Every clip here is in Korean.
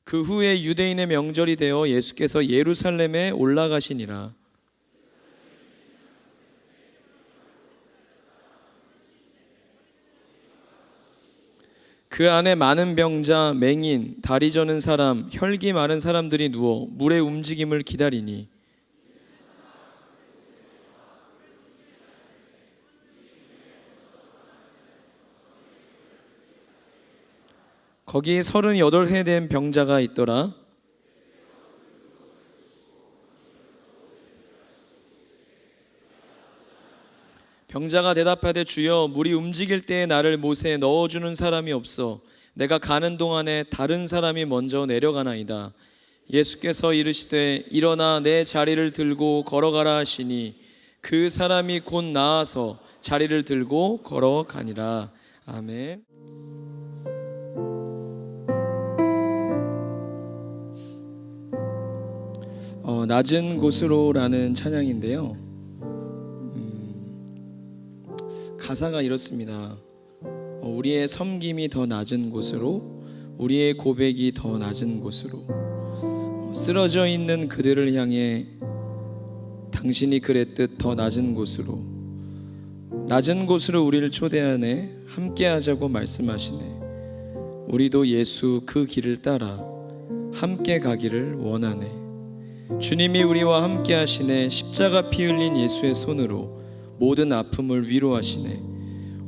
그 후에 유대인의 명절이 되어 예수께서 예루살렘에 올라가시니라. 그 안에 많은 병자, 맹인, 다리 저는 사람, 혈기 많은 사람들이 누워 물의 움직임을 기다리니 거기 38해 된 병자가 있더라. 병자가 대답하되 주여, 물이 움직일 때에 나를 못에 넣어주는 사람이 없어 내가 가는 동안에 다른 사람이 먼저 내려가나이다. 예수께서 이르시되 일어나 내 자리를 들고 걸어가라 하시니 그 사람이 곧 나아서 자리를 들고 걸어가니라. 아멘. 낮은 곳으로라는 찬양인데요. 가사가 이렇습니다. 우리의 섬김이 더 낮은 곳으로, 우리의 고백이 더 낮은 곳으로, 쓰러져 있는 그들을 향해 당신이 그랬듯 더 낮은 곳으로, 낮은 곳으로 우리를 초대하네, 함께하자고 말씀하시네. 우리도 예수 그 길을 따라 함께 가기를 원하네. 주님이 우리와 함께 하시네. 십자가 피 흘린 예수의 손으로 모든 아픔을 위로하시네.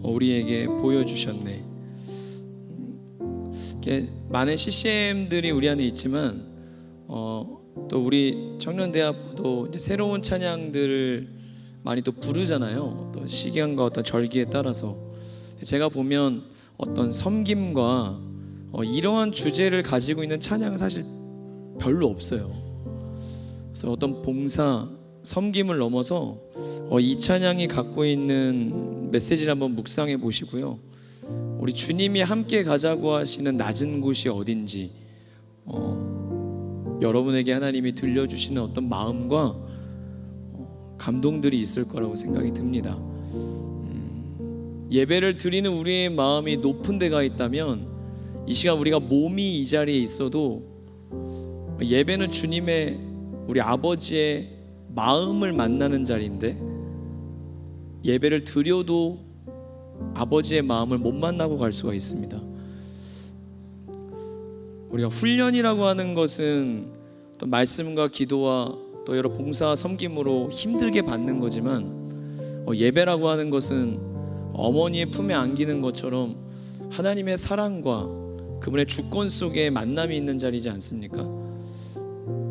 우리에게 보여주셨네. 많은 CCM들이 우리 안에 있지만 또 우리 청년대학부도 이제 새로운 찬양들을 많이 또 부르잖아요. 또 시간과 어떤 절기에 따라서 제가 보면 어떤 섬김과 이러한 주제를 가지고 있는 찬양은 사실 별로 없어요. 그래서 어떤 봉사, 섬김을 넘어서 이 찬양이 갖고 있는 메시지를 한번 묵상해 보시고요. 우리 주님이 함께 가자고 하시는 낮은 곳이 어딘지 여러분에게 하나님이 들려주시는 어떤 마음과 감동들이 있을 거라고 생각이 듭니다. 예배를 드리는 우리의 마음이 높은 데가 있다면 이 시간 우리가 몸이 이 자리에 있어도 예배는 주님의, 우리 아버지의 마음을 만나는 자리인데 예배를 드려도 아버지의 마음을 못 만나고 갈 수가 있습니다. 우리가 훈련이라고 하는 것은 또 말씀과 기도와 또 여러 봉사와 섬김으로 힘들게 받는 거지만 예배라고 하는 것은 어머니의 품에 안기는 것처럼 하나님의 사랑과 그분의 주권 속에 만남이 있는 자리지 않습니까?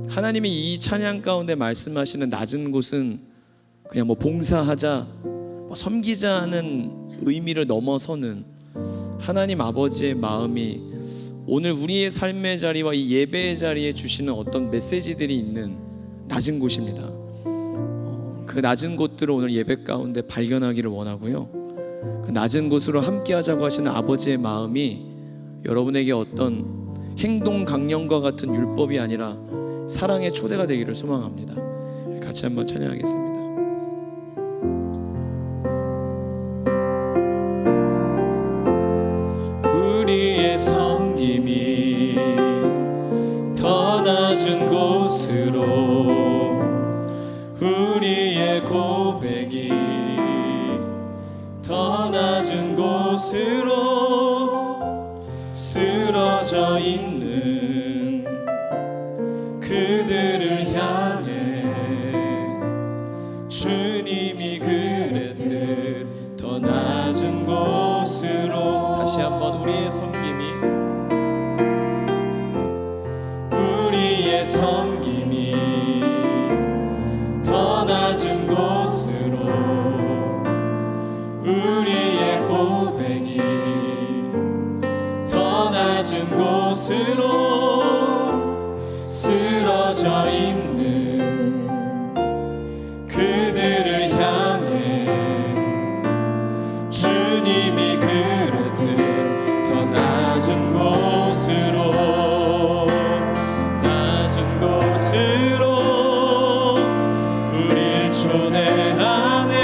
하나님이 이 찬양 가운데 말씀하시는 낮은 곳은 그냥 봉사하자, 섬기자 하는 의미를 넘어서는 하나님 아버지의 마음이 오늘 우리의 삶의 자리와 이 예배의 자리에 주시는 어떤 메시지들이 있는 낮은 곳입니다. 그 낮은 곳들을 오늘 예배 가운데 발견하기를 원하고요. 그 낮은 곳으로 함께 하자고 하시는 아버지의 마음이 여러분에게 어떤 행동 강령과 같은 율법이 아니라 사랑의 초대가 되기를 소망합니다. 같이 한번 찬양하겠습니다. 우리의 섬김이 더 낮은 곳으로, 우리의 고백이 더 낮은 곳으로, 쓰러져 있는 그들을 향해 주님이 그랬듯 더 낮은 곳으로. 다시 한번 우리의 섬김이, 우리의 섬김이 더 낮은 곳으로, 우리의 고백이 더 낮은 곳으로, 쓰러져 있는 그들을 향해 주님이 그랬듯 더 낮은 곳으로, 낮은 곳으로 우릴 초대하네.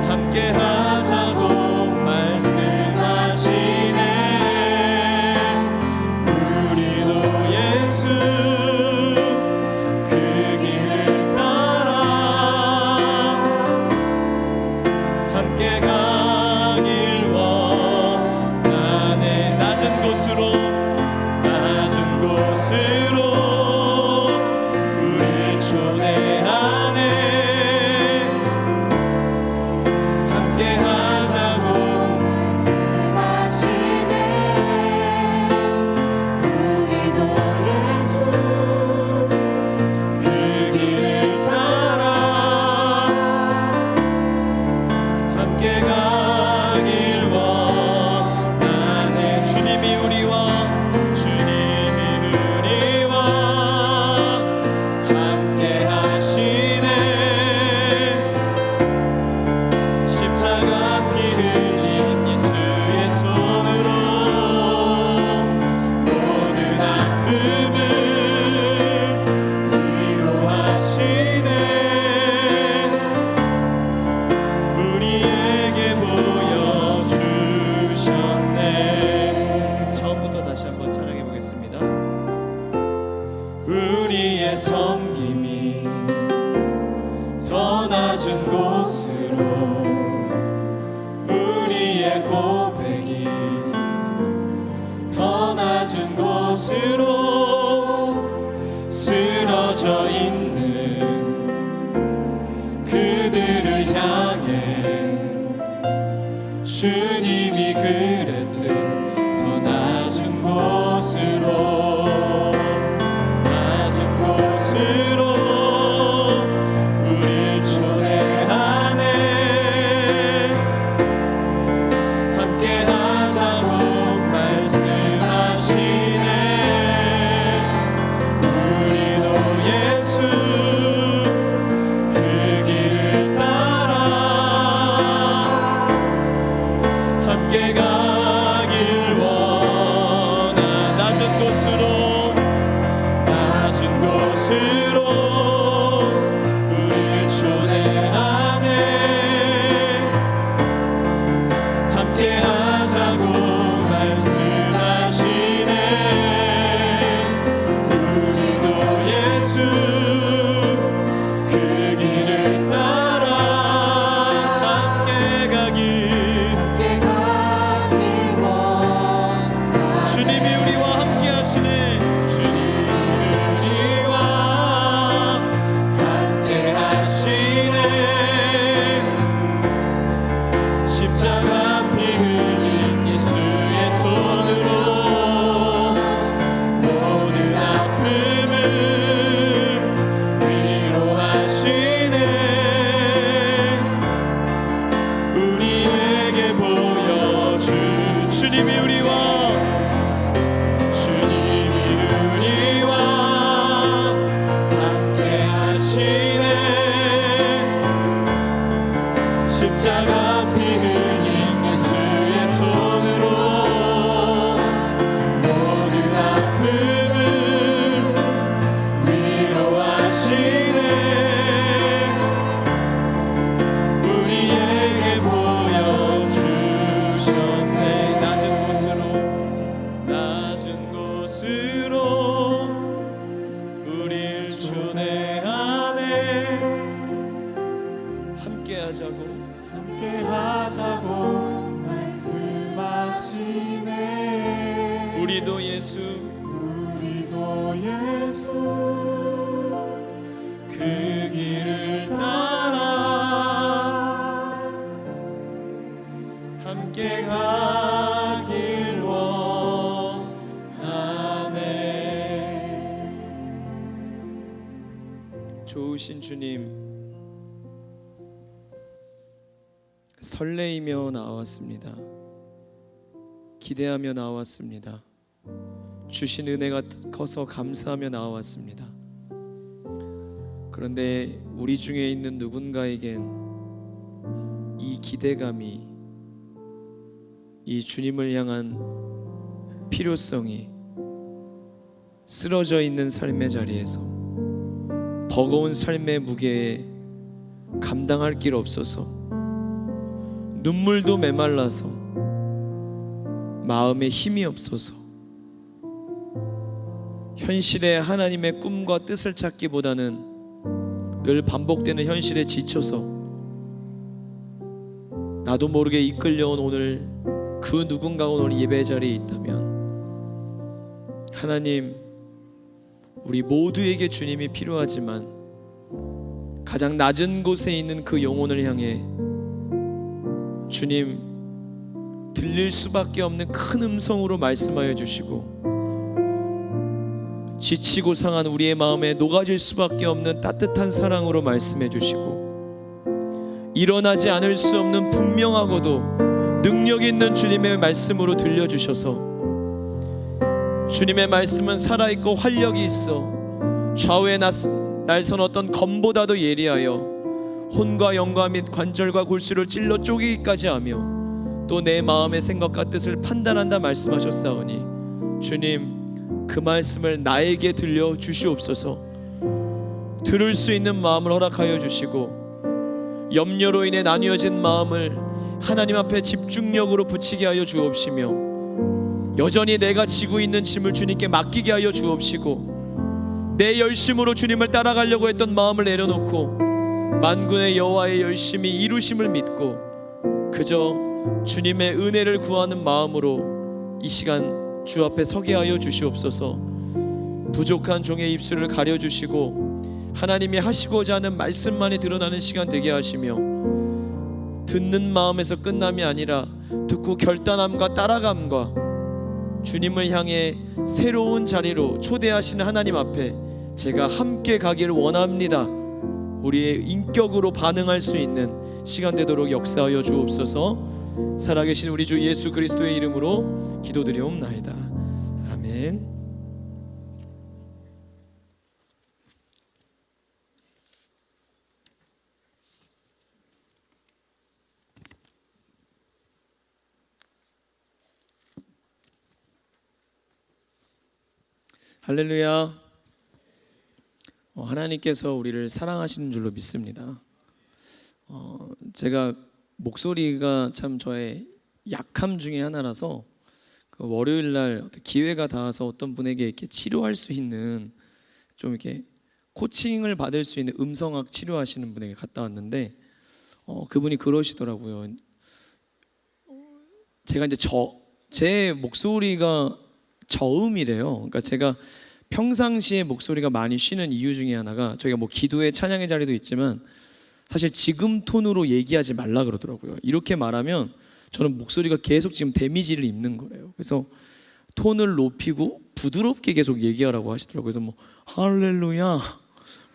함께 하자고 말씀하시네. 함께 가길 원하네. 낮은 곳으로 우릴 초대하네. 함께 하자고 말씀하시네. 우리도 예수 그 길을 따라 함께 가길 원하네. 주님이 우리와 함께 하시네. 십자가 피 흘린 예수의 손으로 모든 아픔을 위로하시네. 우리에게 보여주셨네. 처음부터 다시 한번 찬양해 보겠습니다. 우리의 섬김이 더 낮은 곳으로, 우리의 고백이 더 낮은 곳으로 쓰러져 있는 그들을 향해 주님이 그랬듯 더 낮은 곳으로 우릴 초대하네. 함께 하자고 말씀하시네. 우리도 예수 그 길을 따라 함께 가길 원하. 낮은 곳으로 우릴 초대하네. 함께 하자고 말씀하시네. 우리도 예수 그 길을 따라 함께 가길 원하네. 주님이 우리와 함께 하시네. 십자가 피 흘린 예수의 손으로 모든 아픔을 위로하시네. 우리에게 보여준 주님이 우리와 함께 하시네. 십자가 피 흘린 예수의 손으로 모든 아픔을 위로하시네. 우리에게 보여주셨네. 낮은 곳으로 우릴 초대하네. 함께 하자고 말씀하시네. 우리도 예수 그 길을 따라 함께 가길 원하네. 좋으신 주님, 설레이며 나왔습니다. 기대하며 나왔습니다. 주신 은혜가 커서 감사하며 나왔습니다. 그런데 우리 중에 있는 누군가에겐 이 기대감이, 이 주님을 향한 필요성이 쓰러져 있는 삶의 자리에서 버거운 삶의 무게에 감당할 길 없어서 눈물도 메말라서 마음에 힘이 없어서 현실의 하나님의 꿈과 뜻을 찾기보다는 늘 반복되는 현실에 지쳐서 나도 모르게 이끌려온 오늘 그 누군가가 오늘 예배 자리에 있다면 하나님, 우리 모두에게 주님이 필요하지만 가장 낮은 곳에 있는 그 영혼을 향해 주님 들릴 수밖에 없는 큰 음성으로 말씀하여 주시고, 지치고 상한 우리의 마음에 녹아질 수밖에 없는 따뜻한 사랑으로 말씀해 주시고, 일어나지 않을 수 없는 분명하고도 능력 있는 주님의 말씀으로 들려주셔서, 주님의 말씀은 살아있고 활력이 있어 좌우에 날선 어떤 검보다도 예리하여 혼과 영과 및 관절과 골수를 찔러 쪼개기까지 하며 또 내 마음의 생각과 뜻을 판단한다 말씀하셨사오니, 주님 그 말씀을 나에게 들려 주시옵소서. 들을 수 있는 마음을 허락하여 주시고, 염려로 인해 나뉘어진 마음을 하나님 앞에 집중력으로 붙이게 하여 주옵시며, 여전히 내가 지고 있는 짐을 주님께 맡기게 하여 주옵시고, 내 열심으로 주님을 따라가려고 했던 마음을 내려놓고 만군의 여호와의 열심히 이루심을 믿고 그저 주님의 은혜를 구하는 마음으로 이 시간 주 앞에 서게 하여 주시옵소서. 부족한 종의 입술을 가려주시고 하나님이 하시고자 하는 말씀만이 드러나는 시간 되게 하시며, 듣는 마음에서 끝남이 아니라 듣고 결단함과 따라감과 주님을 향해 새로운 자리로 초대하시는 하나님 앞에 제가 함께 가기를 원합니다. 우리의 인격으로 반응할 수 있는 시간 되도록 역사하여 주옵소서. 살아계신 우리 주 예수 그리스도의 이름으로 기도드리옵나이다. 아멘. 할렐루야. 하나님께서 우리를 사랑하시는 줄로 믿습니다. 제가 목소리가 참 저의 약함 중에 하나라서 그 월요일 날 기회가 닿아서 어떤 분에게 이렇게 치료할 수 있는, 좀 이렇게 코칭을 받을 수 있는 음성학 치료하시는 분에게 갔다 왔는데 그분이 그러시더라고요. 제가 이제 제 목소리가 저음이래요. 그러니까 제가 평상시에 목소리가 많이 쉬는 이유 중에 하나가, 저희가 뭐 기도의 찬양의 자리도 있지만 사실 지금 톤으로 얘기하지 말라 그러더라고요. 이렇게 말하면 저는 목소리가 계속 지금 데미지를 입는 거예요. 그래서 톤을 높이고 부드럽게 계속 얘기하라고 하시더라고요. 그래서 뭐 할렐루야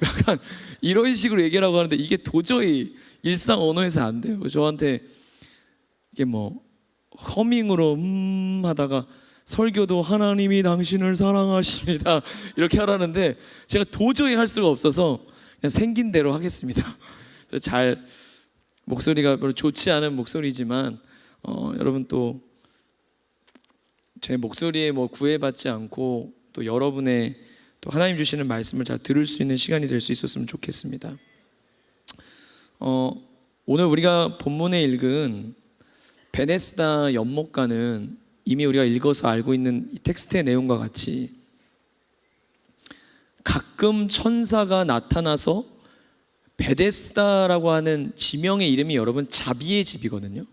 약간 이런 식으로 얘기하라고 하는데 이게 도저히 일상 언어에서 안 돼요. 저한테 이게 뭐 허밍으로 하다가 설교도 하나님이 당신을 사랑하십니다 이렇게 하라는데 제가 도저히 할 수가 없어서 그냥 생긴 대로 하겠습니다. 잘, 목소리가 별로 좋지 않은 목소리지만 여러분 또 제 목소리에 뭐 구애받지 않고 또 여러분의 또 하나님 주시는 말씀을 잘 들을 수 있는 시간이 될 수 있었으면 좋겠습니다. 오늘 우리가 본문에 읽은 베데스다 연못가는 이미 우리가 읽어서 알고 있는 이 텍스트의 내용과 같이 가끔 천사가 나타나서, 베데스다라고 하는 지명의 이름이 여러분 자비의 집이거든요.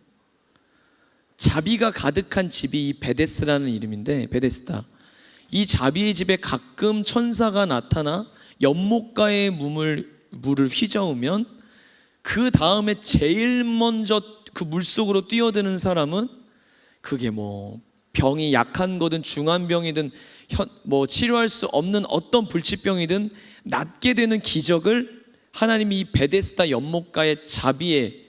자비가 가득한 집이 이 베데스라는 이름인데, 베데스다, 이 자비의 집에 가끔 천사가 나타나 연못가의 물을 휘저으면 그 다음에 제일 먼저 그 물속으로 뛰어드는 사람은, 그게 뭐 병이 약한 거든 중한 병이든 뭐 치료할 수 없는 어떤 불치병이든 낫게 되는 기적을 하나님이 이 베데스다 연못가의 자비의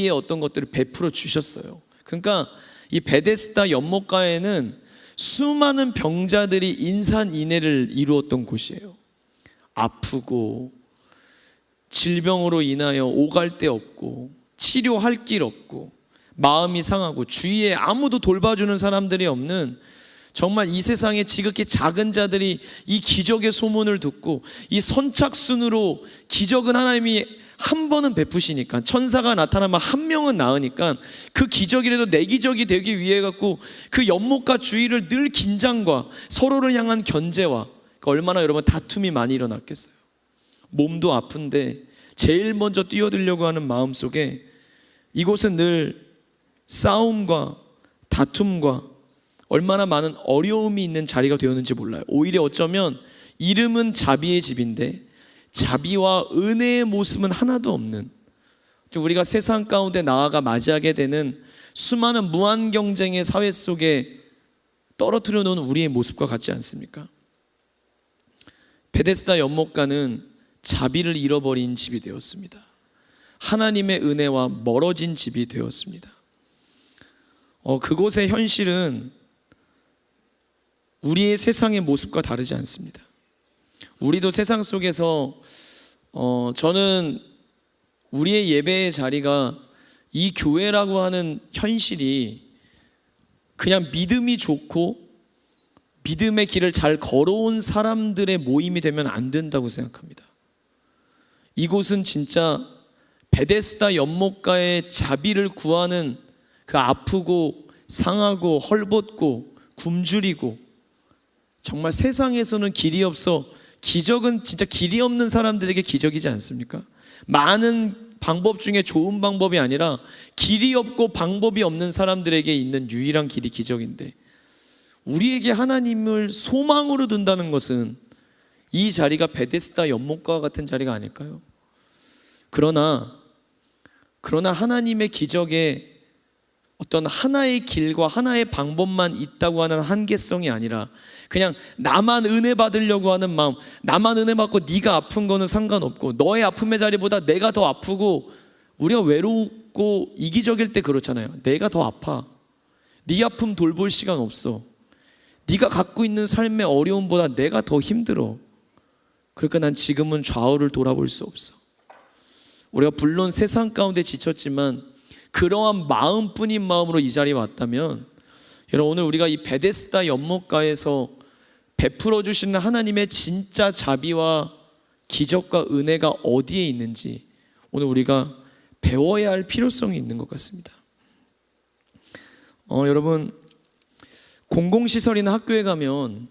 어떤 것들을 베풀어 주셨어요. 그러니까 이 베데스다 연못가에는 수많은 병자들이 인산인해를 이루었던 곳이에요. 아프고 질병으로 인하여 오갈 데 없고 치료할 길 없고 마음이 상하고 주위에 아무도 돌봐주는 사람들이 없는, 정말 이 세상에 지극히 작은 자들이 이 기적의 소문을 듣고, 이 선착순으로 기적은 하나님이 한 번은 베푸시니까, 천사가 나타나면 한 명은 나으니까 그 기적이라도 내 기적이 되기 위해 갖고 그 연못가 주위를 늘 긴장과 서로를 향한 견제와, 얼마나 여러분 다툼이 많이 일어났겠어요. 몸도 아픈데 제일 먼저 뛰어들려고 하는 마음 속에 이곳은 늘 싸움과 다툼과 얼마나 많은 어려움이 있는 자리가 되었는지 몰라요. 오히려 어쩌면 이름은 자비의 집인데 자비와 은혜의 모습은 하나도 없는, 우리가 세상 가운데 나아가 맞이하게 되는 수많은 무한 경쟁의 사회 속에 떨어뜨려 놓은 우리의 모습과 같지 않습니까? 베데스다 연못가는 자비를 잃어버린 집이 되었습니다. 하나님의 은혜와 멀어진 집이 되었습니다. 그곳의 현실은 우리의 세상의 모습과 다르지 않습니다. 우리도 세상 속에서 저는 우리의 예배의 자리가 이 교회라고 하는 현실이 그냥 믿음이 좋고 믿음의 길을 잘 걸어온 사람들의 모임이 되면 안 된다고 생각합니다. 이곳은 진짜 베데스다 연못가의 자비를 구하는 그 아프고 상하고 헐벗고 굶주리고 정말 세상에서는 길이 없어, 기적은 진짜 길이 없는 사람들에게 기적이지 않습니까? 많은 방법 중에 좋은 방법이 아니라 길이 없고 방법이 없는 사람들에게 있는 유일한 길이 기적인데, 우리에게 하나님을 소망으로 둔다는 것은 이 자리가 베데스다 연못가와 같은 자리가 아닐까요? 그러나 하나님의 기적에 어떤 하나의 길과 하나의 방법만 있다고 하는 한계성이 아니라 그냥 나만 은혜 받으려고 하는 마음, 나만 은혜 받고 네가 아픈 거는 상관없고 너의 아픔의 자리보다 내가 더 아프고, 우리가 외롭고 이기적일 때 그렇잖아요. 내가 더 아파, 네 아픔 돌볼 시간 없어, 네가 갖고 있는 삶의 어려움보다 내가 더 힘들어, 그러니까 난 지금은 좌우를 돌아볼 수 없어. 우리가 물론 세상 가운데 지쳤지만 그러한 마음뿐인 마음으로 이 자리에 왔다면, 여러분 오늘 우리가 이 베데스다 연못가에서 베풀어 주시는 하나님의 진짜 자비와 기적과 은혜가 어디에 있는지 오늘 우리가 배워야 할 필요성이 있는 것 같습니다. 여러분, 공공시설이나 학교에 가면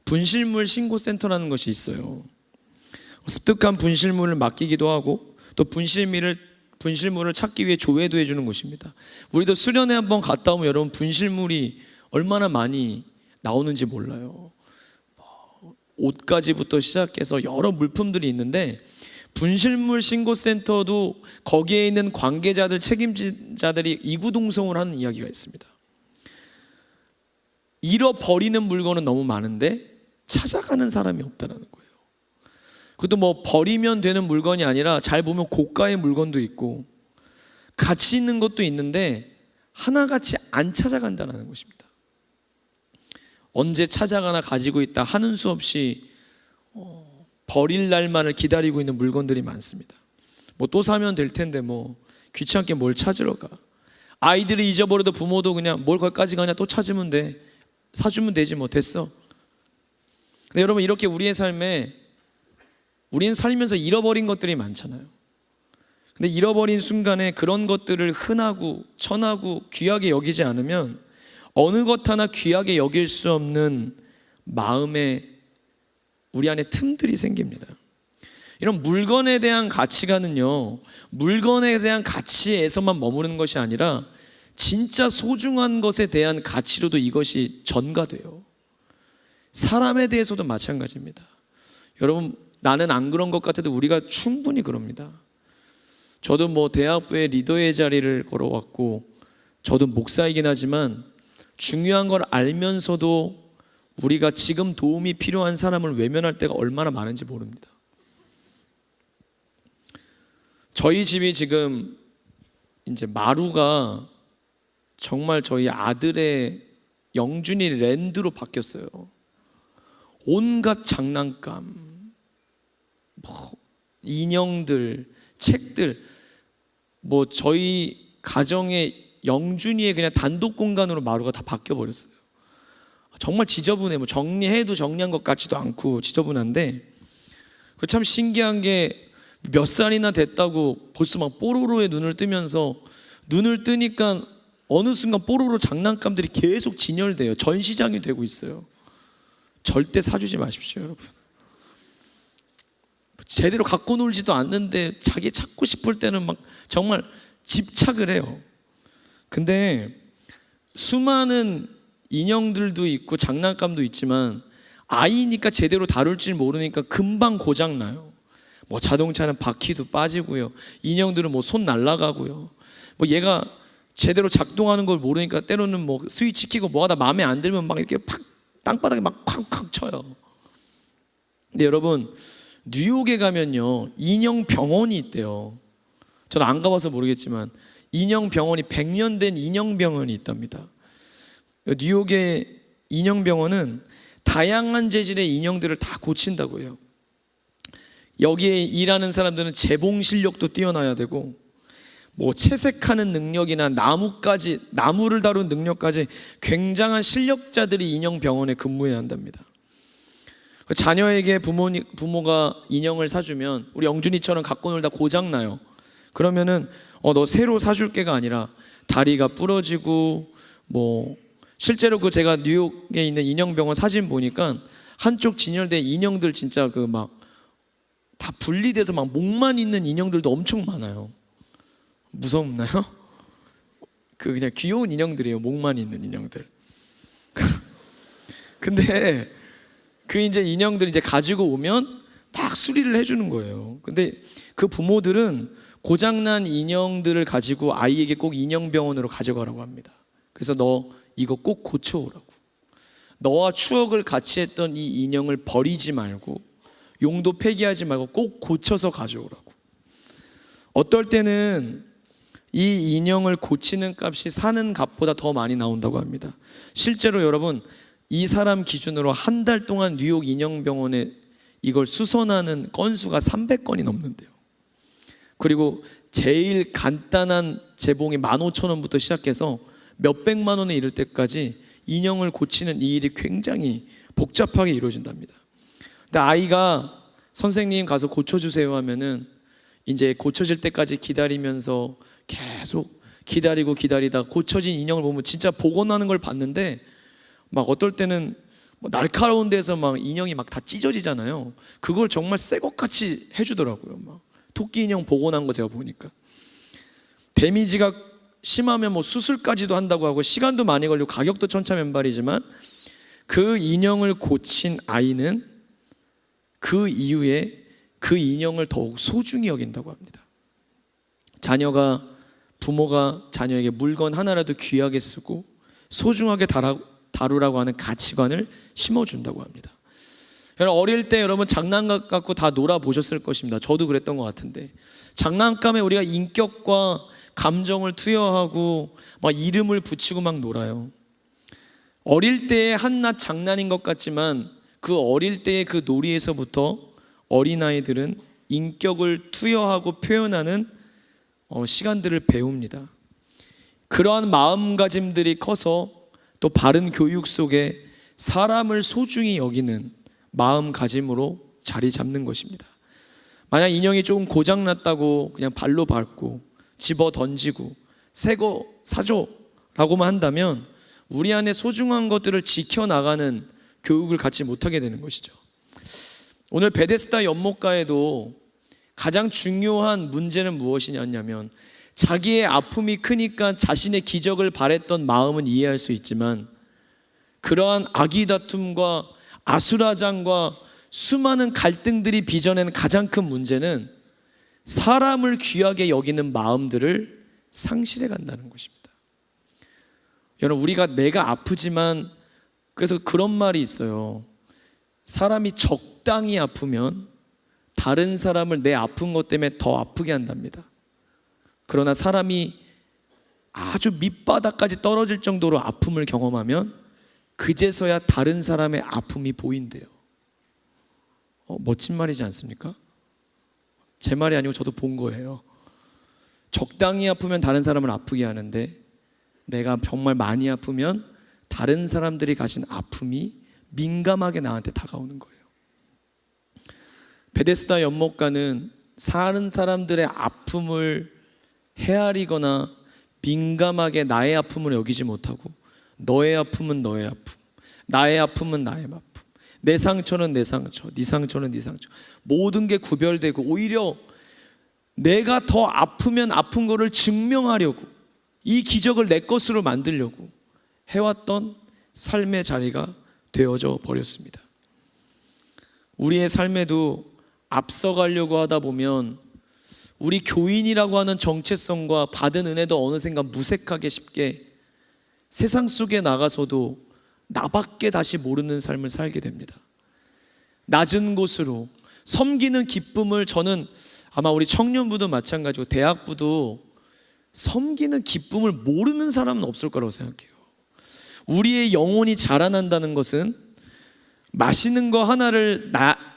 분실물 신고센터라는 것이 있어요. 습득한 분실물을 맡기기도 하고 또 분실물을 찾기 위해 조회도 해주는 곳입니다. 우리도 수련회 한번 갔다 오면 여러분 분실물이 얼마나 많이 나오는지 몰라요. 옷가지부터 시작해서 여러 물품들이 있는데, 분실물 신고센터도 거기에 있는 관계자들, 책임자들이 이구동성을 하는 이야기가 있습니다. 잃어버리는 물건은 너무 많은데 찾아가는 사람이 없다는 거예요. 그것도 뭐 버리면 되는 물건이 아니라 잘 보면 고가의 물건도 있고 가치 있는 것도 있는데 하나같이 안 찾아간다는 것입니다. 언제 찾아가나 가지고 있다 하는 수 없이 버릴 날만을 기다리고 있는 물건들이 많습니다. 뭐 또 사면 될 텐데 뭐 귀찮게 뭘 찾으러 가. 아이들이 잊어버려도 부모도 그냥 뭘 거기까지 가냐, 또 찾으면 돼, 사주면 되지 뭐 됐어. 근데 여러분, 이렇게 우리의 삶에 우리는 살면서 잃어버린 것들이 많잖아요. 근데 잃어버린 순간에 그런 것들을 흔하고 천하고 귀하게 여기지 않으면 어느 것 하나 귀하게 여길 수 없는 마음에 우리 안에 틈들이 생깁니다. 이런 물건에 대한 가치관은요, 물건에 대한 가치에서만 머무르는 것이 아니라 진짜 소중한 것에 대한 가치로도 이것이 전가돼요. 사람에 대해서도 마찬가지입니다. 여러분, 나는 안 그런 것 같아도 우리가 충분히 그럽니다. 저도 뭐 대학부의 리더의 자리를 걸어왔고 저도 목사이긴 하지만 중요한 걸 알면서도 우리가 지금 도움이 필요한 사람을 외면할 때가 얼마나 많은지 모릅니다. 저희 집이 지금 이제 마루가 정말 저희 아들의 영준이 랜드로 바뀌었어요. 온갖 장난감, 뭐 인형들, 책들, 뭐 저희 가정의 영준이의 그냥 단독 공간으로 마루가 다 바뀌어 버렸어요. 정말 지저분해. 뭐 정리해도 정리한 것 같지도 않고 지저분한데, 참 신기한 게 몇 살이나 됐다고 벌써 막 뽀로로의 눈을 뜨면서, 눈을 뜨니까 어느 순간 뽀로로 장난감들이 계속 진열돼요. 전시장이 되고 있어요. 절대 사주지 마십시오, 여러분. 제대로 갖고 놀지도 않는데 자기 찾고 싶을 때는 막 정말 집착을 해요. 근데 수많은 인형들도 있고 장난감도 있지만 아이니까 제대로 다룰 줄 모르니까 금방 고장나요. 뭐 자동차는 바퀴도 빠지고요, 인형들은 뭐 손 날아가고요, 뭐 얘가 제대로 작동하는 걸 모르니까 때로는 뭐 스위치 켜고 뭐 하다 마음에 안 들면 막 이렇게 팍 땅바닥에 막 쾅쾅 쳐요. 근데 여러분, 뉴욕에 가면요 인형 병원이 있대요. 저는 안 가봐서 모르겠지만 인형 병원이 100년 된 인형 병원이 있답니다. 뉴욕의 인형 병원은 다양한 재질의 인형들을 다 고친다고 해요. 여기에 일하는 사람들은 재봉 실력도 뛰어나야 되고 뭐 채색하는 능력이나 나무를 다룬 능력까지 굉장한 실력자들이 인형 병원에 근무해야 한답니다. 자녀에게 부모가 인형을 사주면 우리 영준이처럼 갖고 놀다 고장나요. 그러면은 너 새로 사줄게가 아니라 다리가 부러지고 뭐 실제로 제가 뉴욕에 있는 인형 병원 사진 보니까 한쪽 진열된 인형들 진짜 막 다 분리돼서 막 목만 있는 인형들도 엄청 많아요. 무섭나요? 그냥 귀여운 인형들이에요. 목만 있는 인형들. 근데 이제 인형들 이제 가지고 오면 막 수리를 해주는 거예요. 근데 그 부모들은 고장난 인형들을 가지고 아이에게 꼭 인형병원으로 가져가라고 합니다. 그래서 너 이거 꼭 고쳐오라고. 너와 추억을 같이 했던 이 인형을 버리지 말고 용도 폐기하지 말고 꼭 고쳐서 가져오라고. 어떨 때는 이 인형을 고치는 값이 사는 값보다 더 많이 나온다고 합니다. 실제로 여러분, 이 사람 기준으로 한 달 동안 뉴욕 인형병원에 이걸 수선하는 건수가 300건이 넘는데요. 그리고 제일 간단한 재봉이 15,000원부터 시작해서 몇백만 원에 이를 때까지 인형을 고치는 이 일이 굉장히 복잡하게 이루어진답니다. 근데 아이가 선생님 가서 고쳐주세요 하면은 이제 고쳐질 때까지 기다리면서 계속 기다리다 고쳐진 인형을 보면 진짜 복원하는 걸 봤는데 막 어떨 때는 뭐 날카로운 데서 막 인형이 막 다 찢어지잖아요. 그걸 정말 새 것같이 해주더라고요. 막 토끼 인형 복원한 거 제가 보니까 데미지가 심하면 뭐 수술까지도 한다고 하고 시간도 많이 걸리고 가격도 천차만별이지만 그 인형을 고친 아이는 그 이후에 그 인형을 더욱 소중히 여긴다고 합니다. 부모가 자녀에게 물건 하나라도 귀하게 쓰고 소중하게 다루라고 하는 가치관을 심어준다고 합니다. 여러분, 어릴 때 여러분 장난감 갖고 다 놀아보셨을 것입니다. 저도 그랬던 것 같은데 장난감에 우리가 인격과 감정을 투여하고 막 이름을 붙이고 막 놀아요. 어릴 때의 한낱 장난인 것 같지만 그 어릴 때의 그 놀이에서부터 어린아이들은 인격을 투여하고 표현하는 시간들을 배웁니다. 그러한 마음가짐들이 커서 또 바른 교육 속에 사람을 소중히 여기는 마음가짐으로 자리 잡는 것입니다. 만약 인형이 조금 고장났다고 그냥 발로 밟고 집어 던지고 새 거 사줘 라고만 한다면 우리 안에 소중한 것들을 지켜나가는 교육을 갖지 못하게 되는 것이죠. 오늘 베데스다 연못가에도 가장 중요한 문제는 무엇이냐면 자기의 아픔이 크니까 자신의 기적을 바랬던 마음은 이해할 수 있지만 그러한 아기다툼과 아수라장과 수많은 갈등들이 빚어낸 가장 큰 문제는 사람을 귀하게 여기는 마음들을 상실해 간다는 것입니다. 여러분, 우리가 내가 아프지만 그래서 그런 말이 있어요. 사람이 적당히 아프면 다른 사람을 내 아픈 것 때문에 더 아프게 한답니다. 그러나 사람이 아주 밑바닥까지 떨어질 정도로 아픔을 경험하면 그제서야 다른 사람의 아픔이 보인대요. 멋진 말이지 않습니까? 제 말이 아니고 저도 본 거예요. 적당히 아프면 다른 사람을 아프게 하는데 내가 정말 많이 아프면 다른 사람들이 가진 아픔이 민감하게 나한테 다가오는 거예요. 베데스다 연못가는 사는 사람들의 아픔을 헤아리거나 민감하게 나의 아픔을 여기지 못하고 너의 아픔은 너의 아픔, 나의 아픔은 나의 아픔, 내 상처는 내 상처, 네 상처는 네 상처, 모든 게 구별되고 오히려 내가 더 아프면 아픈 거를 증명하려고, 이 기적을 내 것으로 만들려고 해왔던 삶의 자리가 되어져 버렸습니다. 우리의 삶에도 앞서가려고 하다 보면 우리 교인이라고 하는 정체성과 받은 은혜도 어느샌가 무색하게 쉽게 세상 속에 나가서도 나밖에 다시 모르는 삶을 살게 됩니다. 낮은 곳으로 섬기는 기쁨을, 저는 아마 우리 청년부도 마찬가지고 대학부도 섬기는 기쁨을 모르는 사람은 없을 거라고 생각해요. 우리의 영혼이 자라난다는 것은 맛있는 거 하나를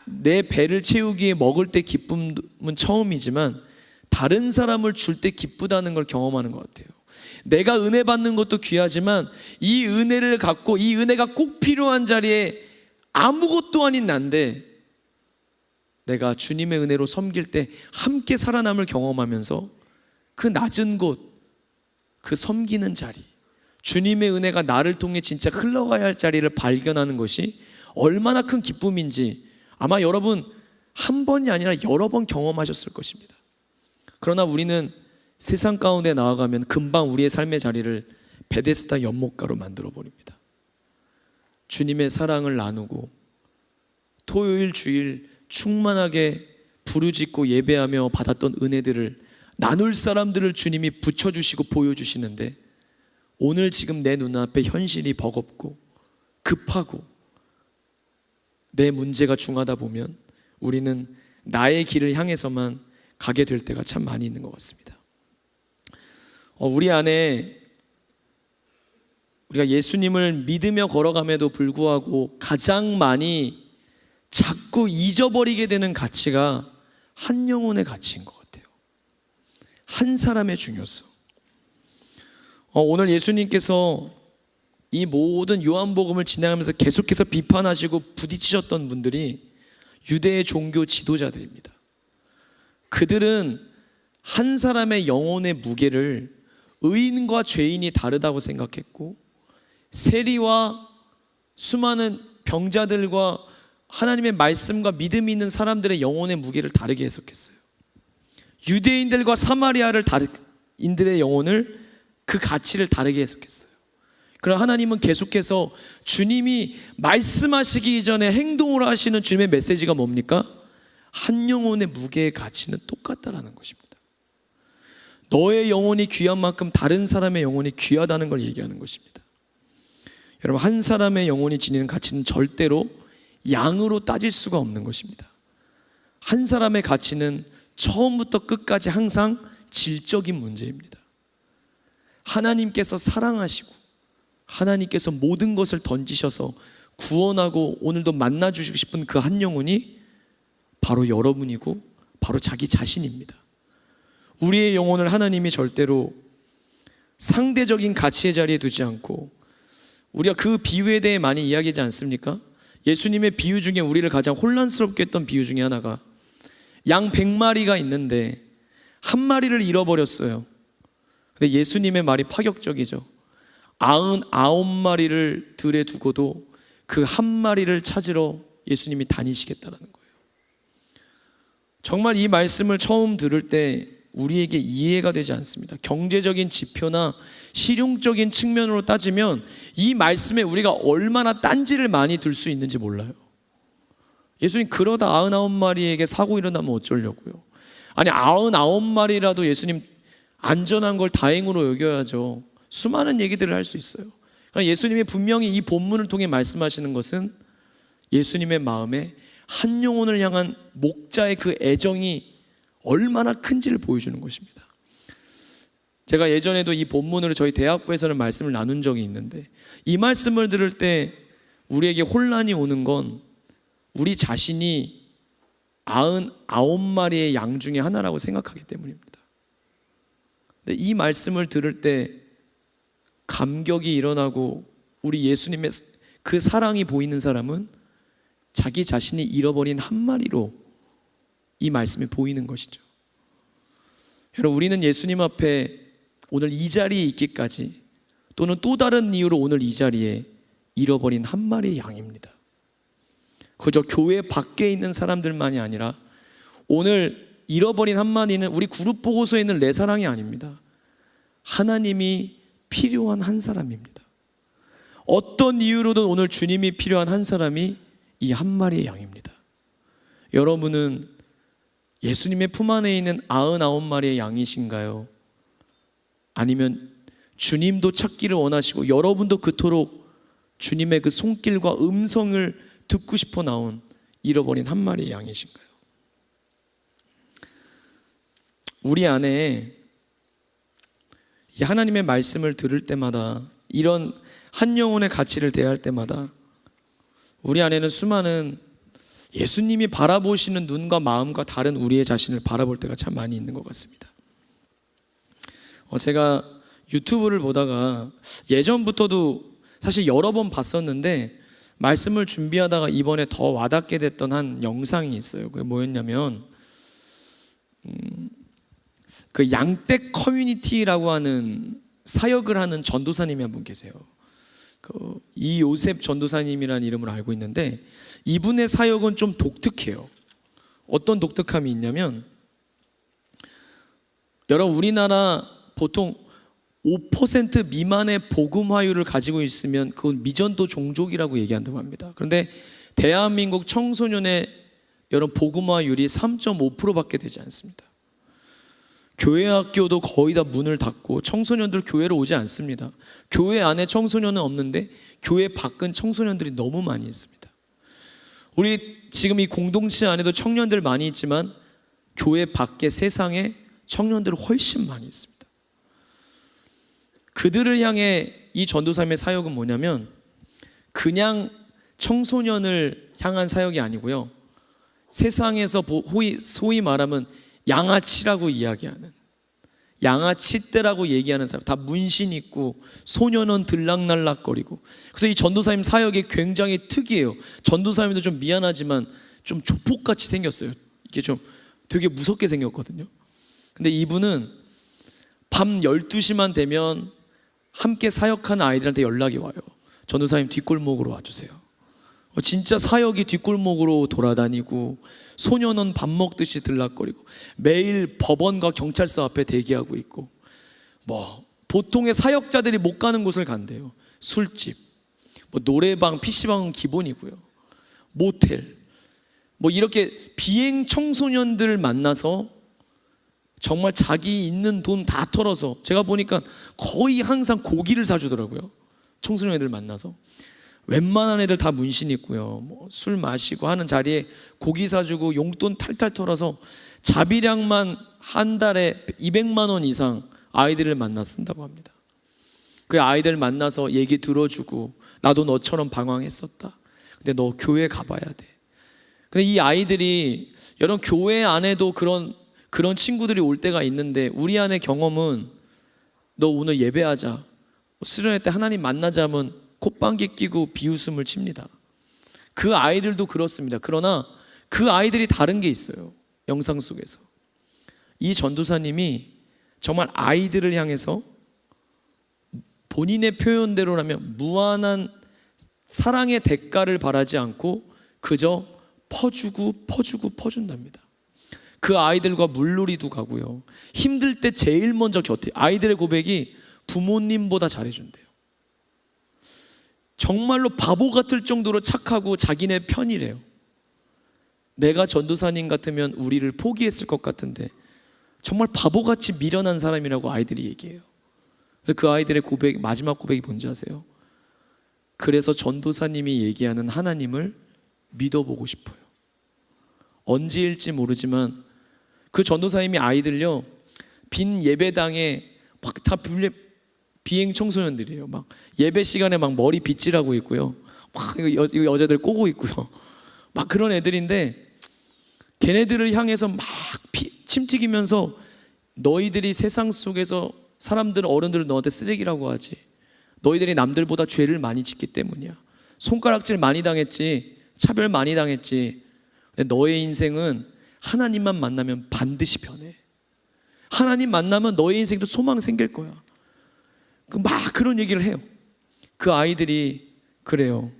내 배를 채우기에 먹을 때 기쁨은 처음이지만 다른 사람을 줄 때 기쁘다는 걸 경험하는 것 같아요. 내가 은혜 받는 것도 귀하지만 이 은혜를 갖고 이 은혜가 꼭 필요한 자리에 아무것도 아닌 난데 내가 주님의 은혜로 섬길 때 함께 살아남을 경험하면서 그 낮은 곳, 그 섬기는 자리, 주님의 은혜가 나를 통해 진짜 흘러가야 할 자리를 발견하는 것이 얼마나 큰 기쁨인지 아마 여러분 한 번이 아니라 여러 번 경험하셨을 것입니다. 그러나 우리는 세상 가운데 나아가면 금방 우리의 삶의 자리를 베데스다 연못가로 만들어 버립니다. 주님의 사랑을 나누고 토요일 주일 충만하게 부르짖고 예배하며 받았던 은혜들을 나눌 사람들을 주님이 붙여주시고 보여주시는데 오늘 지금 내 눈앞에 현실이 버겁고 급하고 내 문제가 중하다 보면 우리는 나의 길을 향해서만 가게 될 때가 참 많이 있는 것 같습니다. 우리 안에 우리가 예수님을 믿으며 걸어감에도 불구하고 가장 많이 자꾸 잊어버리게 되는 가치가 한 영혼의 가치인 것 같아요. 한 사람의 중요성. 오늘 예수님께서 이 모든 요한복음을 진행하면서 계속해서 비판하시고 부딪히셨던 분들이 유대의 종교 지도자들입니다. 그들은 한 사람의 영혼의 무게를 의인과 죄인이 다르다고 생각했고 세리와 수많은 병자들과 하나님의 말씀과 믿음이 있는 사람들의 영혼의 무게를 다르게 해석했어요. 유대인들과 사마리아인들의 영혼을 그 가치를 다르게 해석했어요. 그러나 하나님은 계속해서 주님이 말씀하시기 전에 행동을 하시는 주님의 메시지가 뭡니까? 한 영혼의 무게의 가치는 똑같다라는 것입니다. 너의 영혼이 귀한 만큼 다른 사람의 영혼이 귀하다는 걸 얘기하는 것입니다. 여러분, 한 사람의 영혼이 지니는 가치는 절대로 양으로 따질 수가 없는 것입니다. 한 사람의 가치는 처음부터 끝까지 항상 질적인 문제입니다. 하나님께서 사랑하시고 하나님께서 모든 것을 던지셔서 구원하고 오늘도 만나주시고 싶은 그 한 영혼이 바로 여러분이고 바로 자기 자신입니다. 우리의 영혼을 하나님이 절대로 상대적인 가치의 자리에 두지 않고, 우리가 그 비유에 대해 많이 이야기하지 않습니까? 예수님의 비유 중에 우리를 가장 혼란스럽게 했던 비유 중에 하나가 양 100마리가 있는데 한 마리를 잃어버렸어요. 근데 예수님의 말이 파격적이죠. 99마리를 들에 두고도 그 한 마리를 찾으러 예수님이 다니시겠다는 거예요. 정말 이 말씀을 처음 들을 때 우리에게 이해가 되지 않습니다. 경제적인 지표나 실용적인 측면으로 따지면 이 말씀에 우리가 얼마나 딴지를 많이 들 수 있는지 몰라요. 예수님 그러다 99마리에게 사고 일어나면 어쩌려고요? 아니 99마리라도 예수님 안전한 걸 다행으로 여겨야죠. 수많은 얘기들을 할 수 있어요. 그러나 예수님이 분명히 이 본문을 통해 말씀하시는 것은 예수님의 마음에 한 영혼을 향한 목자의 그 애정이 얼마나 큰지를 보여주는 것입니다. 제가 예전에도 이 본문으로 저희 대학부에서는 말씀을 나눈 적이 있는데 이 말씀을 들을 때 우리에게 혼란이 오는 건 우리 자신이 99마리의 양 중에 하나라고 생각하기 때문입니다. 근데 이 말씀을 들을 때 감격이 일어나고 우리 예수님의 그 사랑이 보이는 사람은 자기 자신이 잃어버린 한 마리로 이 말씀이 보이는 것이죠. 여러분, 우리는 예수님 앞에 오늘 이 자리에 있기까지 또는 또 다른 이유로 오늘 이 자리에 잃어버린 한 마리의 양입니다. 그저 교회 밖에 있는 사람들만이 아니라 오늘 잃어버린 한마디는 우리 그룹 보고서에 있는 내 사랑이 아닙니다. 하나님이 필요한 한 사람입니다. 어떤 이유로든 오늘 주님이 필요한 한 사람이 이 한 마리의 양입니다. 여러분은 예수님의 품 안에 있는 99마리의 양이신가요? 아니면 주님도 찾기를 원하시고 여러분도 그토록 주님의 그 손길과 음성을 듣고 싶어 나온 잃어버린 한 마리의 양이신가요? 우리 안에 이 하나님의 말씀을 들을 때마다, 이런 한 영혼의 가치를 대할 때마다 우리 안에는 수많은 예수님이 바라보시는 눈과 마음과 다른 우리의 자신을 바라볼 때가 참 많이 있는 것 같습니다. 제가 유튜브를 보다가 예전부터도 사실 여러 번 봤었는데 말씀을 준비하다가 이번에 더 와닿게 됐던 한 영상이 있어요. 그게 뭐였냐면 그 양떼 커뮤니티라고 하는 사역을 하는 전도사님이 한 분 계세요. 그 이요셉 전도사님이라는 이름으로 알고 있는데 이분의 사역은 좀 독특해요. 어떤 독특함이 있냐면, 여러분 우리나라 보통 5% 미만의 복음화율을 가지고 있으면 그건 미전도 종족이라고 얘기한다고 합니다. 그런데 대한민국 청소년의 여러분 복음화율이 3.5%밖에 되지 않습니다. 교회 학교도 거의 다 문을 닫고 청소년들 교회로 오지 않습니다. 교회 안에 청소년은 없는데 교회 밖은 청소년들이 너무 많이 있습니다. 우리 지금 이 공동체 안에도 청년들 많이 있지만 교회 밖에 세상에 청년들 훨씬 많이 있습니다. 그들을 향해 이 전도사님의 사역은 뭐냐면 그냥 청소년을 향한 사역이 아니고요, 세상에서 소위 말하면 양아치라고 이야기하는, 양아치 때라고 얘기하는 사람, 다 문신 있고 소년원 들락날락거리고. 그래서 이 전도사님 사역이 굉장히 특이해요. 전도사님도 좀 미안하지만 좀 조폭같이 생겼어요. 이게 좀 되게 무섭게 생겼거든요. 근데 이분은 밤 12시만 되면 함께 사역하는 아이들한테 연락이 와요. 전도사님 뒷골목으로 와주세요. 진짜 사역이 뒷골목으로 돌아다니고 소년원 밥 먹듯이 들락거리고 매일 법원과 경찰서 앞에 대기하고 있고, 뭐 보통의 사역자들이 못 가는 곳을 간대요. 술집, 뭐 노래방, PC방은 기본이고요, 모텔, 뭐 이렇게 비행 청소년들 만나서 정말 자기 있는 돈 다 털어서, 제가 보니까 거의 항상 고기를 사주더라고요. 청소년들 만나서 웬만한 애들 다 문신 있고요, 뭐 술 마시고 하는 자리에 고기 사주고 용돈 탈탈 털어서 자비량만 한 달에 200만 원 이상 아이들을 만나 쓴다고 합니다. 그 아이들 만나서 얘기 들어주고, 나도 너처럼 방황했었다, 근데 너 교회 가봐야 돼. 근데 이 아이들이, 여러분 교회 안에도 그런 친구들이 올 때가 있는데, 우리 안의 경험은 너 오늘 예배하자, 수련회 때 하나님 만나자면 콧방귀 끼고 비웃음을 칩니다. 그 아이들도 그렇습니다. 그러나 그 아이들이 다른 게 있어요. 영상 속에서 이 전도사님이 정말 아이들을 향해서 본인의 표현대로라면 무한한 사랑의 대가를 바라지 않고 그저 퍼준답니다. 그 아이들과 물놀이도 가고요, 힘들 때 제일 먼저 곁에, 아이들의 고백이 부모님보다 잘해준대요. 정말로 바보 같을 정도로 착하고 자기네 편이래요. 내가 전도사님 같으면 우리를 포기했을 것 같은데 정말 바보같이 미련한 사람이라고 아이들이 얘기해요. 그 아이들의 고백, 마지막 고백이 뭔지 아세요? 그래서 전도사님이 얘기하는 하나님을 믿어보고 싶어요. 언제일지 모르지만 그 전도사님이 아이들요, 빈 예배당에 막 다 비행 청소년들이에요. 막 예배 시간에 막 머리 빗질하고 있고요, 막 여자들 꼬고 있고요, 막 그런 애들인데 걔네들을 향해서 막 침 튀기면서 너희들이 세상 속에서 사람들, 어른들은 너한테 쓰레기라고 하지, 너희들이 남들보다 죄를 많이 짓기 때문이야, 손가락질 많이 당했지, 차별 많이 당했지, 근데 너의 인생은 하나님만 만나면 반드시 변해. 하나님 만나면 너의 인생도 소망 생길 거야. 막 그런 얘기를 해요. 그 아이들이 그래요.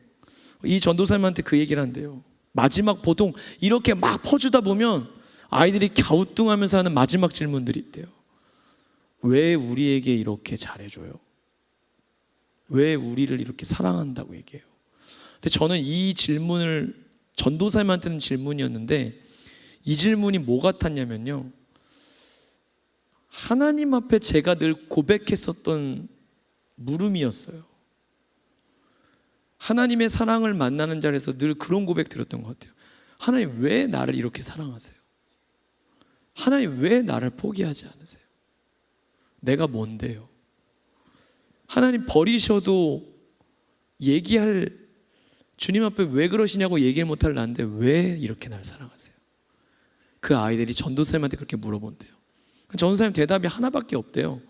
이 전도사님한테 그 얘기를 한대요. 마지막, 보통 이렇게 막 퍼주다 보면 아이들이 갸우뚱하면서 하는 마지막 질문들이 있대요. 왜 우리에게 이렇게 잘해줘요? 왜 우리를 이렇게 사랑한다고 얘기해요? 근데 저는 이 질문을 전도사님한테는 질문이었는데 이 질문이 뭐 같았냐면요, 하나님 앞에 제가 늘 고백했었던 물음이었어요. 하나님의 사랑을 만나는 자리에서 늘 그런 고백 드렸던 것 같아요. 하나님 왜 나를 이렇게 사랑하세요? 하나님 왜 나를 포기하지 않으세요? 내가 뭔데요? 하나님 버리셔도 얘기할, 주님 앞에 왜 그러시냐고 얘기를 못할 나인데 왜 이렇게 나를 사랑하세요? 그 아이들이 전도사님한테 그렇게 물어본대요. 전도사님 대답이 하나밖에 없대요.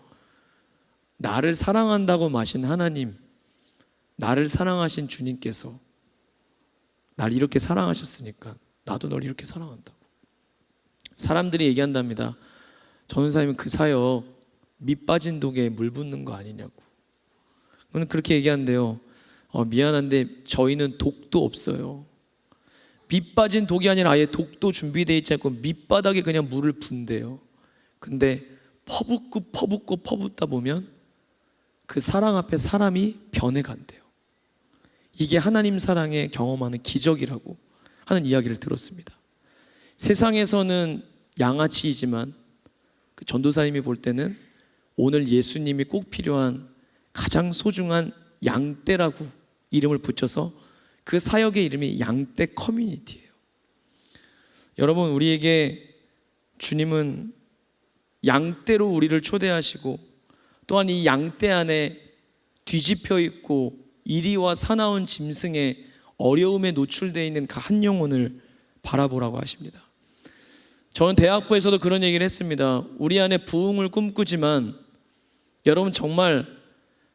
나를 사랑한다고 마신 하나님, 나를 사랑하신 주님께서 나를 이렇게 사랑하셨으니까 나도 널 이렇게 사랑한다고. 사람들이 얘기한답니다. 전도사님은 그 사역 밑 빠진 독에 물 붓는 거 아니냐고. 저는 그렇게 얘기한대요. 미안한데 저희는 독도 없어요. 밑 빠진 독이 아니라 아예 독도 준비되어 있지 않고 밑바닥에 그냥 물을 붓대요. 근데 퍼붓다 보면 그 사랑 앞에 사람이 변해간대요. 이게 하나님 사랑에 경험하는 기적이라고 하는 이야기를 들었습니다. 세상에서는 양아치이지만 그 전도사님이 볼 때는 오늘 예수님이 꼭 필요한 가장 소중한 양떼라고 이름을 붙여서 그 사역의 이름이 양떼 커뮤니티예요. 여러분, 우리에게 주님은 양떼로 우리를 초대하시고 또한 이 양떼 안에 뒤집혀 있고 이리와 사나운 짐승의 어려움에 노출되어 있는 그 한 영혼을 바라보라고 하십니다. 저는 대학부에서도 그런 얘기를 했습니다. 우리 안에 부흥을 꿈꾸지만 여러분, 정말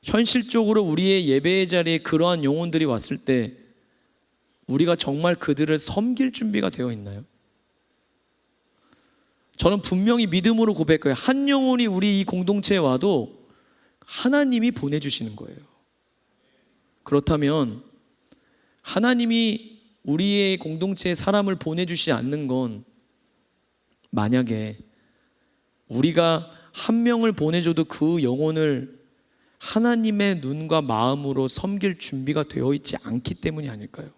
현실적으로 우리의 예배의 자리에 그러한 영혼들이 왔을 때 우리가 정말 그들을 섬길 준비가 되어 있나요? 저는 분명히 믿음으로 고백해요. 한 영혼이 우리 이 공동체에 와도 하나님이 보내주시는 거예요. 그렇다면 하나님이 우리의 공동체에 사람을 보내주시지 않는 건, 만약에 우리가 한 명을 보내줘도 그 영혼을 하나님의 눈과 마음으로 섬길 준비가 되어 있지 않기 때문이 아닐까요?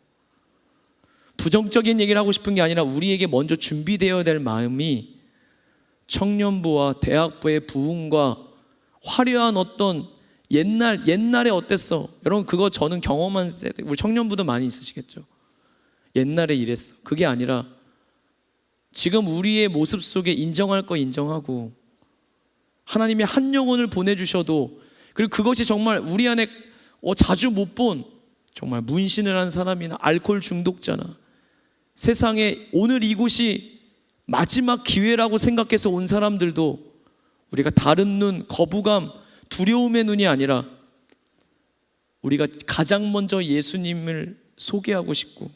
부정적인 얘기를 하고 싶은 게 아니라 우리에게 먼저 준비되어야 될 마음이 청년부와 대학부의 부흥과 화려한 어떤 옛날에 어땠어? 여러분, 그거 저는 경험한 세대, 우리 청년부도 많이 있으시겠죠. 옛날에 이랬어. 그게 아니라 지금 우리의 모습 속에 인정할 거 인정하고 하나님이 한 영혼을 보내주셔도, 그리고 그것이 정말 우리 안에 자주 못 본 정말 문신을 한 사람이나 알코올 중독자나 세상에 오늘 이곳이 마지막 기회라고 생각해서 온 사람들도 우리가 다른 눈, 거부감, 두려움의 눈이 아니라 우리가 가장 먼저 예수님을 소개하고 싶고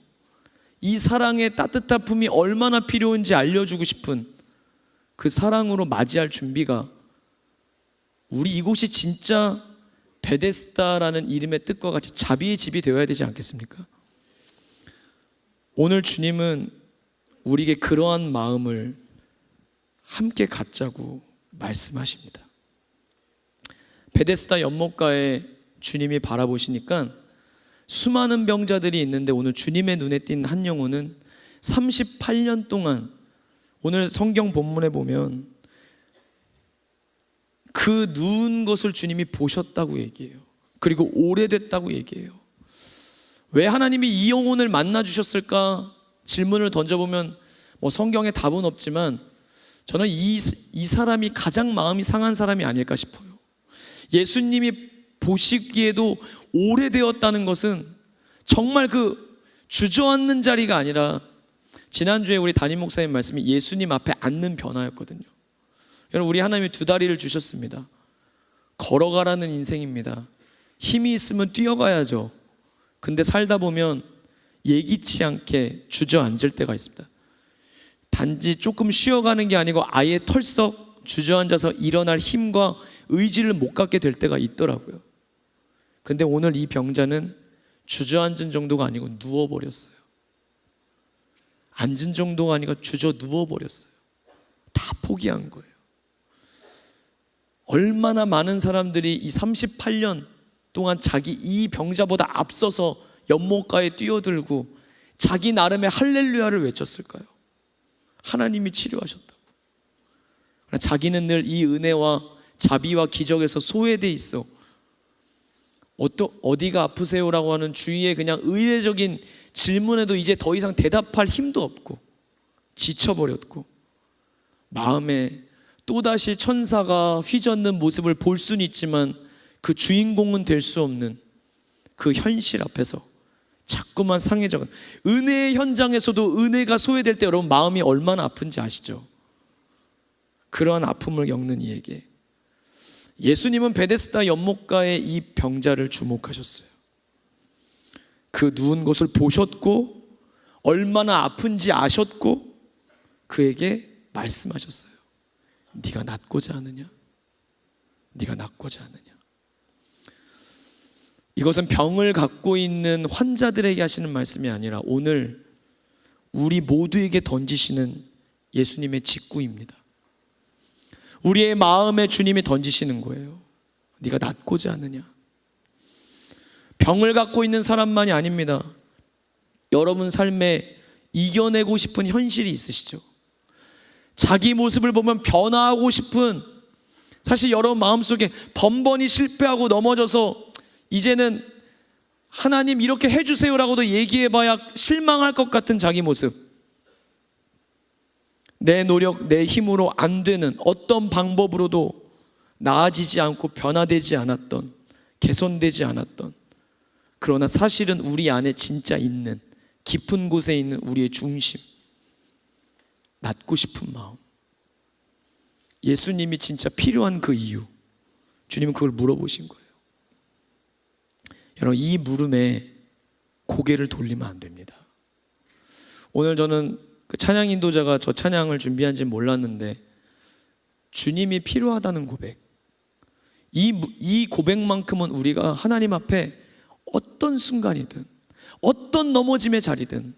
이 사랑의 따뜻한 품이 얼마나 필요한지 알려주고 싶은 그 사랑으로 맞이할 준비가, 우리 이곳이 진짜 베데스다라는 이름의 뜻과 같이 자비의 집이 되어야 되지 않겠습니까? 오늘 주님은 우리에게 그러한 마음을 함께 갖자고 말씀하십니다. 베데스다 연못가에 주님이 바라보시니까 수많은 병자들이 있는데 오늘 주님의 눈에 띈 한 영혼은 38년 동안, 오늘 성경 본문에 보면 그 누운 것을 주님이 보셨다고 얘기해요. 그리고 오래됐다고 얘기해요. 왜 하나님이 이 영혼을 만나 주셨을까 질문을 던져보면 성경에 답은 없지만 저는 이 사람이 가장 마음이 상한 사람이 아닐까 싶어요. 예수님이 보시기에도 오래되었다는 것은 정말 그 주저앉는 자리가 아니라, 지난주에 우리 담임 목사님 말씀이 예수님 앞에 앉는 변화였거든요. 여러분, 우리 하나님이 두 다리를 주셨습니다. 걸어가라는 인생입니다. 힘이 있으면 뛰어가야죠. 근데 살다 보면 예기치 않게 주저앉을 때가 있습니다. 단지 조금 쉬어가는 게 아니고 아예 털썩 주저앉아서 일어날 힘과 의지를 못 갖게 될 때가 있더라고요. 근데 오늘 이 병자는 주저앉은 정도가 아니고 누워버렸어요. 앉은 정도가 아니고 주저 누워버렸어요. 다 포기한 거예요. 얼마나 많은 사람들이 이 38년 동안 자기 이 병자보다 앞서서 연못가에 뛰어들고 자기 나름의 할렐루야를 외쳤을까요? 하나님이 치료하셨다고. 자기는 늘 이 은혜와 자비와 기적에서 소외돼 있어. 어디가 아프세요라고 하는 주위의 그냥 의례적인 질문에도 이제 더 이상 대답할 힘도 없고 지쳐버렸고, 마음에 또다시 천사가 휘젓는 모습을 볼 수는 있지만 그 주인공은 될 수 없는 그 현실 앞에서 자꾸만 상해져. 은혜의 현장에서도 은혜가 소외될 때 여러분 마음이 얼마나 아픈지 아시죠? 그러한 아픔을 겪는 이에게 예수님은 베데스다 연못가의 이 병자를 주목하셨어요. 그 누운 것을 보셨고 얼마나 아픈지 아셨고 그에게 말씀하셨어요. 네가 낫고자 하느냐? 네가 낫고자 하느냐? 이것은 병을 갖고 있는 환자들에게 하시는 말씀이 아니라 오늘 우리 모두에게 던지시는 예수님의 직구입니다. 우리의 마음에 주님이 던지시는 거예요. 네가 낫고자 하느냐? 병을 갖고 있는 사람만이 아닙니다. 여러분 삶에 이겨내고 싶은 현실이 있으시죠? 자기 모습을 보면 변화하고 싶은, 사실 여러분 마음속에 번번이 실패하고 넘어져서 이제는 하나님 이렇게 해주세요라고도 얘기해봐야 실망할 것 같은 자기 모습, 내 노력, 내 힘으로 안 되는, 어떤 방법으로도 나아지지 않고 변화되지 않았던, 개선되지 않았던, 그러나 사실은 우리 안에 진짜 있는 깊은 곳에 있는 우리의 중심, 낫고 싶은 마음, 예수님이 진짜 필요한 그 이유, 주님은 그걸 물어보신 거예요. 여러분 이 물음에 고개를 돌리면 안 됩니다. 오늘 저는 그 찬양 인도자가 저 찬양을 준비한지 몰랐는데 주님이 필요하다는 고백, 이 고백만큼은 우리가 하나님 앞에 어떤 순간이든 어떤 넘어짐의 자리든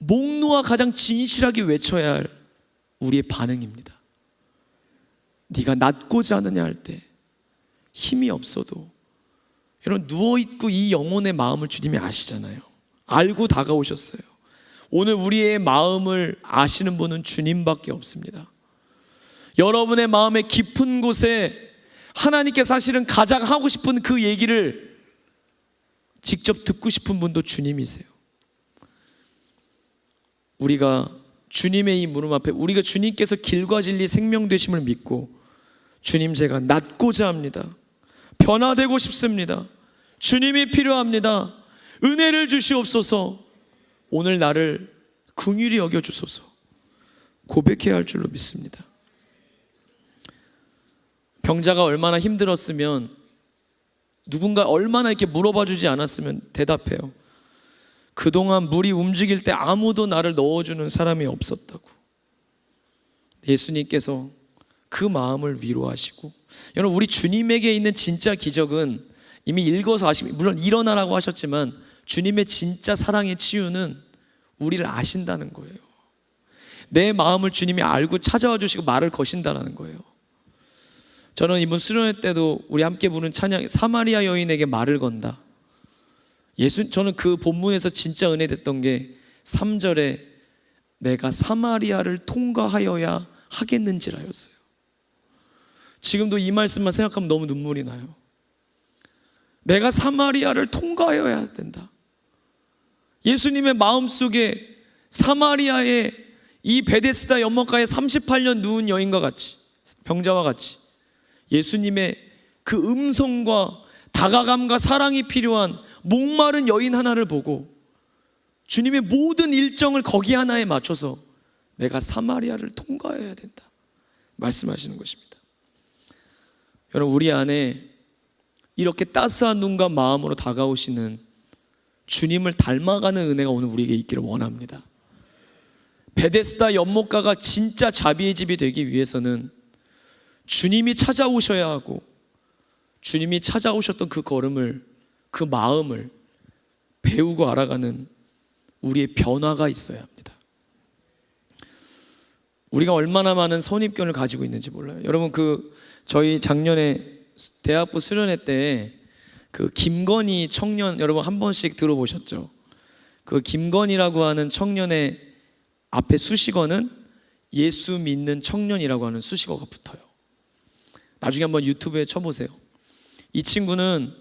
목 놓아 가장 진실하게 외쳐야 할 우리의 반응입니다. 네가 낫고자 하느냐 할 때 힘이 없어도, 여러분 누워있고 이 영혼의 마음을 주님이 아시잖아요. 알고 다가오셨어요. 오늘 우리의 마음을 아시는 분은 주님밖에 없습니다. 여러분의 마음의 깊은 곳에 하나님께 사실은 가장 하고 싶은 그 얘기를 직접 듣고 싶은 분도 주님이세요. 우리가 주님의 이 물음 앞에, 우리가 주님께서 길과 진리 생명 되심을 믿고, 주님 제가 낫고자 합니다, 변화되고 싶습니다, 주님이 필요합니다, 은혜를 주시옵소서, 오늘 나를 긍휼히 여겨주소서 고백해야 할 줄로 믿습니다. 병자가 얼마나 힘들었으면, 누군가 얼마나 이렇게 물어봐 주지 않았으면 대답해요. 그동안 물이 움직일 때 아무도 나를 넣어주는 사람이 없었다고. 예수님께서 그 마음을 위로하시고, 여러분 우리 주님에게 있는 진짜 기적은 이미 읽어서 아시면, 물론 일어나라고 하셨지만 주님의 진짜 사랑의 치유는 우리를 아신다는 거예요. 내 마음을 주님이 알고 찾아와 주시고 말을 거신다는 거예요. 저는 이번 수련회 때도 우리 함께 부른 찬양 사마리아 여인에게 말을 건다, 저는 그 본문에서 진짜 은혜됐던 게 3절에 내가 사마리아를 통과하여야 하겠는지라였어요. 지금도 이 말씀만 생각하면 너무 눈물이 나요. 내가 사마리아를 통과하여야 된다. 예수님의 마음속에 사마리아의 이 베데스다 연못가에 38년 누운 여인과 같이, 병자와 같이 예수님의 그 음성과 다가감과 사랑이 필요한 목마른 여인 하나를 보고 주님의 모든 일정을 거기 하나에 맞춰서 내가 사마리아를 통과해야 된다 말씀하시는 것입니다. 여러분 우리 안에 이렇게 따스한 눈과 마음으로 다가오시는 주님을 닮아가는 은혜가 오늘 우리에게 있기를 원합니다. 베데스다 연못가가 진짜 자비의 집이 되기 위해서는 주님이 찾아오셔야 하고, 주님이 찾아오셨던 그 걸음을, 그 마음을 배우고 알아가는 우리의 변화가 있어야 합니다. 우리가 얼마나 많은 선입견을 가지고 있는지 몰라요. 여러분 저희 작년에 대학부 수련회 때 그 김건희 청년 여러분 한 번씩 들어보셨죠? 그 김건희라고 하는 청년의 앞에 수식어는 예수 믿는 청년이라고 하는 수식어가 붙어요. 나중에 한번 유튜브에 쳐보세요. 이 친구는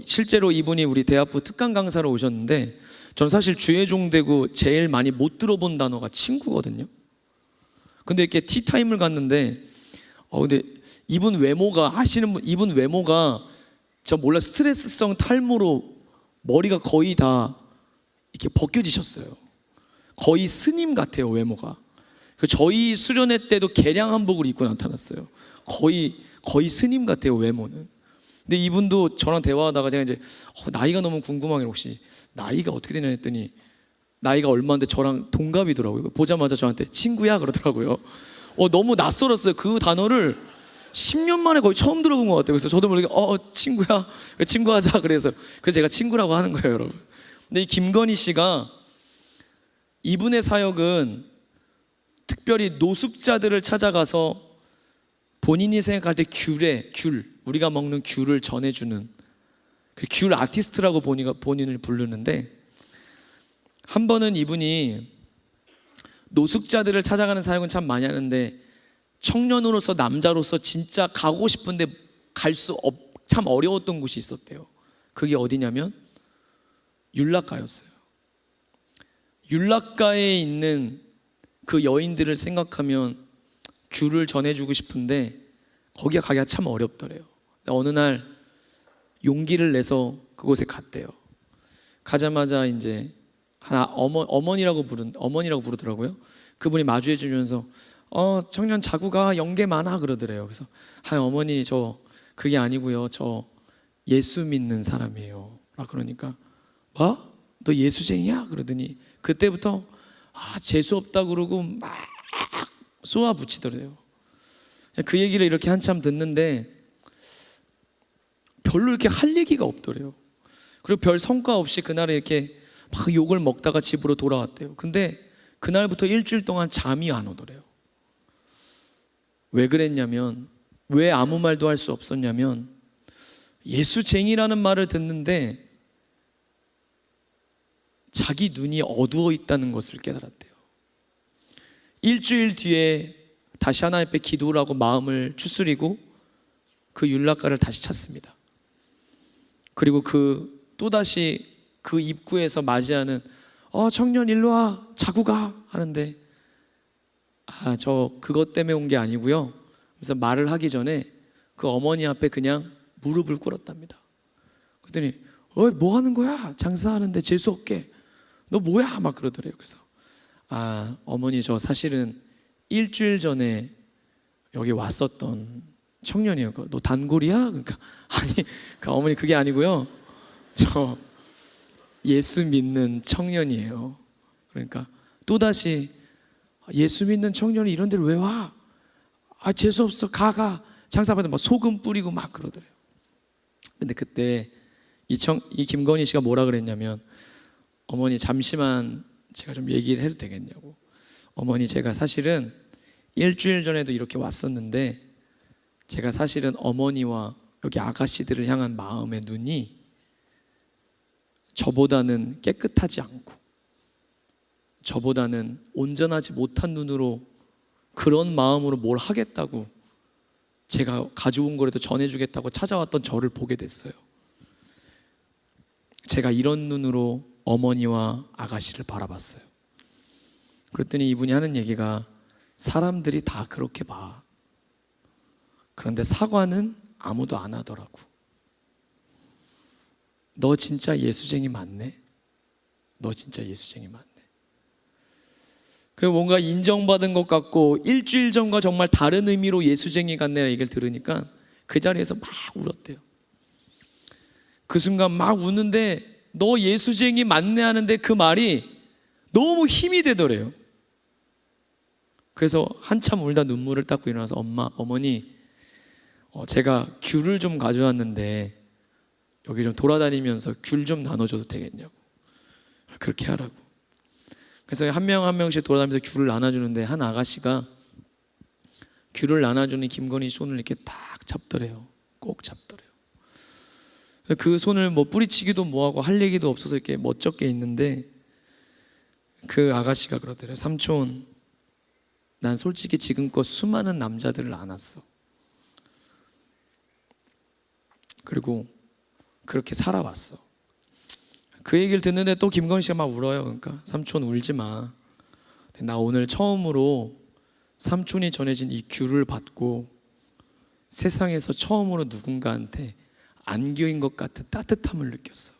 실제로 이분이 우리 대학부 특강 강사로 오셨는데 전 사실 주의종되고 제일 많이 못 들어본 단어가 친구거든요. 근데 이렇게 티타임을 갔는데 근데 이분 외모가 아시는 분 이분 외모가 저 몰라 스트레스성 탈모로 머리가 거의 다 이렇게 벗겨지셨어요. 거의 스님 같아요 외모가. 저희 수련회 때도 개량 한복을 입고 나타났어요. 거의 스님 같아요 외모는. 근데 이분도 저랑 대화하다가 제가 이제 나이가 너무 궁금하게 혹시 나이가 어떻게 되냐 했더니 나이가 얼마인데 저랑 동갑이더라고요. 보자마자 저한테 친구야 그러더라고요. 너무 낯설었어요. 그 단어를 10년 만에 거의 처음 들어본 것 같아요. 그래서 저도 모르게 친구야 친구하자 그래서 제가 친구라고 하는 거예요 여러분. 근데 이 김건희 씨가 이분의 사역은 특별히 노숙자들을 찾아가서 본인이 생각할 때 귤 우리가 먹는 귤을 전해주는 그 귤 아티스트라고 본인을 부르는데 한 번은 이분이 노숙자들을 찾아가는 사역은 참 많이 하는데 청년으로서 남자로서 진짜 가고 싶은데 참 어려웠던 곳이 있었대요. 그게 어디냐면 율락가였어요. 율락가에 있는 그 여인들을 생각하면 귤을 전해주고 싶은데 거기가 가기가 참 어렵더래요. 어느 날 용기를 내서 그곳에 갔대요. 가자마자 이제 어머니라고 부르더라고요. 그분이 마주해 주면서 청년 자구가 연계 많아 그러더래요. 그래서 어머니 저 그게 아니고요. 저 예수 믿는 사람이에요. 그러니까 뭐? 너 예수쟁이야? 그러더니 그때부터 재수 없다 그러고 막 쏘아 붙이더래요. 그 얘기를 이렇게 한참 듣는데 별로 이렇게 할 얘기가 없더래요. 그리고 별 성과 없이 그날에 이렇게 막 욕을 먹다가 집으로 돌아왔대요. 근데 그날부터 일주일 동안 잠이 안 오더래요. 왜 그랬냐면 왜 아무 말도 할 수 없었냐면 예수쟁이라는 말을 듣는데 자기 눈이 어두워 있다는 것을 깨달았대요. 일주일 뒤에 다시 하나님 앞에 기도를 하고 마음을 추스리고 그 율락가를 다시 찾습니다. 그리고 또다시 그 입구에서 맞이하는 청년 일로 와 자구가 하는데 저 그것 때문에 온 게 아니고요. 그래서 말을 하기 전에 그 어머니 앞에 그냥 무릎을 꿇었답니다. 그랬더니 뭐 하는 거야? 장사하는데 재수 없게 너 뭐야? 막 그러더래요. 그래서 어머니 저 사실은 일주일 전에 여기 왔었던 청년이에요. 너 단골이야? 그러니까 어머니 그게 아니고요. 저 예수 믿는 청년이에요. 그러니까 또다시 예수 믿는 청년이 이런 데를 왜 와? 재수 없어. 가. 장사받아 막 소금 뿌리고 막 그러더래요. 근데 그때 이 김건희 씨가 뭐라 그랬냐면 어머니 잠시만 제가 좀 얘기를 해도 되겠냐고. 어머니 제가 사실은 일주일 전에도 이렇게 왔었는데 제가 사실은 어머니와 여기 아가씨들을 향한 마음의 눈이 저보다는 깨끗하지 않고 저보다는 온전하지 못한 눈으로 그런 마음으로 뭘 하겠다고 제가 가져온 거라도 전해주겠다고 찾아왔던 저를 보게 됐어요. 제가 이런 눈으로 어머니와 아가씨를 바라봤어요. 그랬더니 이분이 하는 얘기가 사람들이 다 그렇게 봐. 그런데 사과는 아무도 안 하더라고. 너 진짜 예수쟁이 맞네. 너 진짜 예수쟁이 맞네. 그 뭔가 인정받은 것 같고 일주일 전과 정말 다른 의미로 예수쟁이 같네 얘기를 들으니까 그 자리에서 막 울었대요. 그 순간 막 우는데 너 예수쟁이 맞네 하는데 그 말이 너무 힘이 되더래요. 그래서 한참 울다 눈물을 닦고 일어나서 어머니 제가 귤을 좀 가져왔는데 여기 좀 돌아다니면서 귤 좀 나눠줘도 되겠냐고. 그렇게 하라고. 그래서 한 명 한 명씩 돌아다니면서 귤을 나눠주는데 한 아가씨가 귤을 나눠주는 김건희 손을 이렇게 딱 잡더래요. 꼭 잡더래요. 그 손을 뭐 뿌리치기도 뭐하고 할 얘기도 없어서 이렇게 멋쩍게 있는데 그 아가씨가 그러더래요. 삼촌, 난 솔직히 지금껏 수많은 남자들을 안았어. 그리고 그렇게 살아왔어. 그 얘기를 듣는데 또 김건희 씨가 막 울어요. 그러니까 삼촌 울지 마. 나 오늘 처음으로 삼촌이 전해진 이 귤을 받고 세상에서 처음으로 누군가한테 안겨인 것 같은 따뜻함을 느꼈어.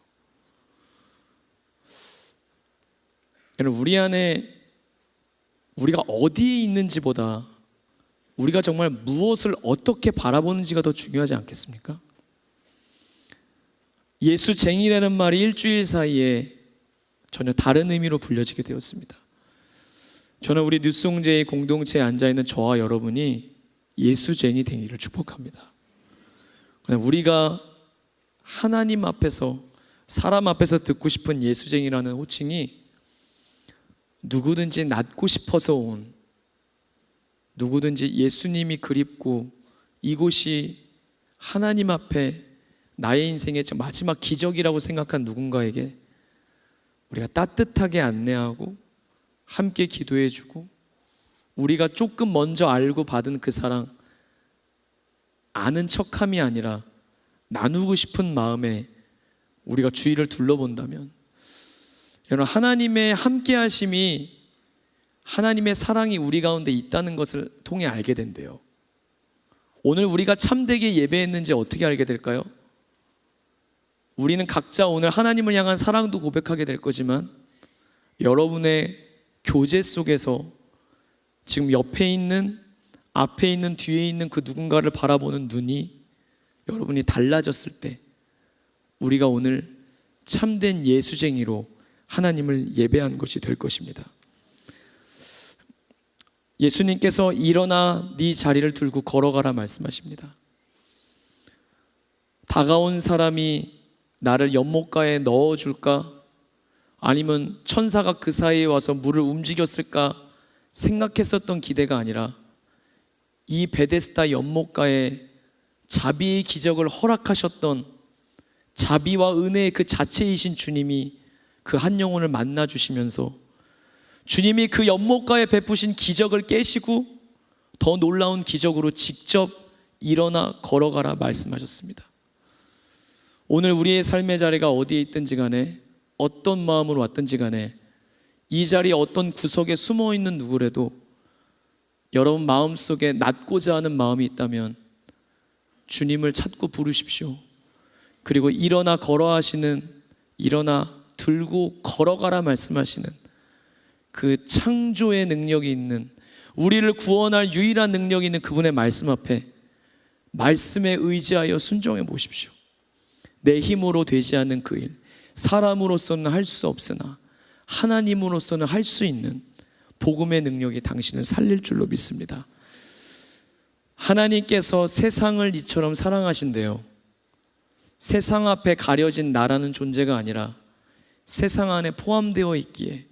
여러분, 우리 안에 우리가 어디에 있는지보다 우리가 정말 무엇을 어떻게 바라보는지가 더 중요하지 않겠습니까? 예수쟁이라는 말이 일주일 사이에 전혀 다른 의미로 불려지게 되었습니다. 저는 우리 뉴스홍제의 공동체에 앉아있는 저와 여러분이 예수쟁이 되기를 축복합니다. 우리가 하나님 앞에서 사람 앞에서 듣고 싶은 예수쟁이라는 호칭이 누구든지 낳고 싶어서 온, 누구든지 예수님이 그립고 이곳이 하나님 앞에 나의 인생의 마지막 기적이라고 생각한 누군가에게 우리가 따뜻하게 안내하고 함께 기도해주고 우리가 조금 먼저 알고 받은 그 사랑 아는 척함이 아니라 나누고 싶은 마음에 우리가 주위를 둘러본다면 여러분, 하나님의 함께 하심이 하나님의 사랑이 우리 가운데 있다는 것을 통해 알게 된대요. 오늘 우리가 참되게 예배했는지 어떻게 알게 될까요? 우리는 각자 오늘 하나님을 향한 사랑도 고백하게 될 거지만 여러분의 교제 속에서 지금 옆에 있는, 앞에 있는, 뒤에 있는 그 누군가를 바라보는 눈이 여러분이 달라졌을 때 우리가 오늘 참된 예수쟁이로 하나님을 예배한 것이 될 것입니다. 예수님께서 일어나 네 자리를 들고 걸어가라 말씀하십니다. 다가온 사람이 나를 연못가에 넣어줄까? 아니면 천사가 그 사이에 와서 물을 움직였을까 생각했었던 기대가 아니라 이 베데스다 연못가에 자비의 기적을 허락하셨던 자비와 은혜의 그 자체이신 주님이 그 한 영혼을 만나 주시면서 주님이 그 연못가에 베푸신 기적을 깨시고 더 놀라운 기적으로 직접 일어나 걸어가라 말씀하셨습니다. 오늘 우리의 삶의 자리가 어디에 있든지 간에 어떤 마음으로 왔든지 간에 이 자리에 어떤 구석에 숨어 있는 누구라도 여러분 마음속에 낫고자 하는 마음이 있다면 주님을 찾고 부르십시오. 그리고 일어나 걸어하시는, 일어나 들고 걸어가라 말씀하시는 그 창조의 능력이 있는, 우리를 구원할 유일한 능력이 있는 그분의 말씀 앞에 말씀에 의지하여 순종해 보십시오. 내 힘으로 되지 않는 그 일, 사람으로서는 할 수 없으나 하나님으로서는 할 수 있는 복음의 능력이 당신을 살릴 줄로 믿습니다. 하나님께서 세상을 이처럼 사랑하신대요. 세상 앞에 가려진 나라는 존재가 아니라 세상 안에 포함되어 있기에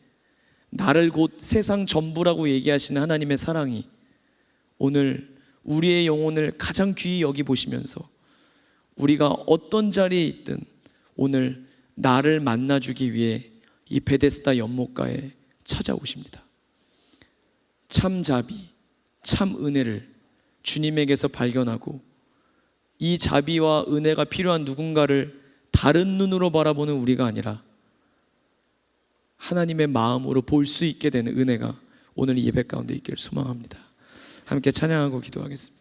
나를 곧 세상 전부라고 얘기하시는 하나님의 사랑이 오늘 우리의 영혼을 가장 귀히 여기 보시면서 우리가 어떤 자리에 있든 오늘 나를 만나주기 위해 이 베데스다 연못가에 찾아오십니다. 참 자비, 참 은혜를 주님에게서 발견하고 이 자비와 은혜가 필요한 누군가를 다른 눈으로 바라보는 우리가 아니라 하나님의 마음으로 볼 수 있게 되는 은혜가 오늘 이 예배 가운데 있기를 소망합니다. 함께 찬양하고 기도하겠습니다.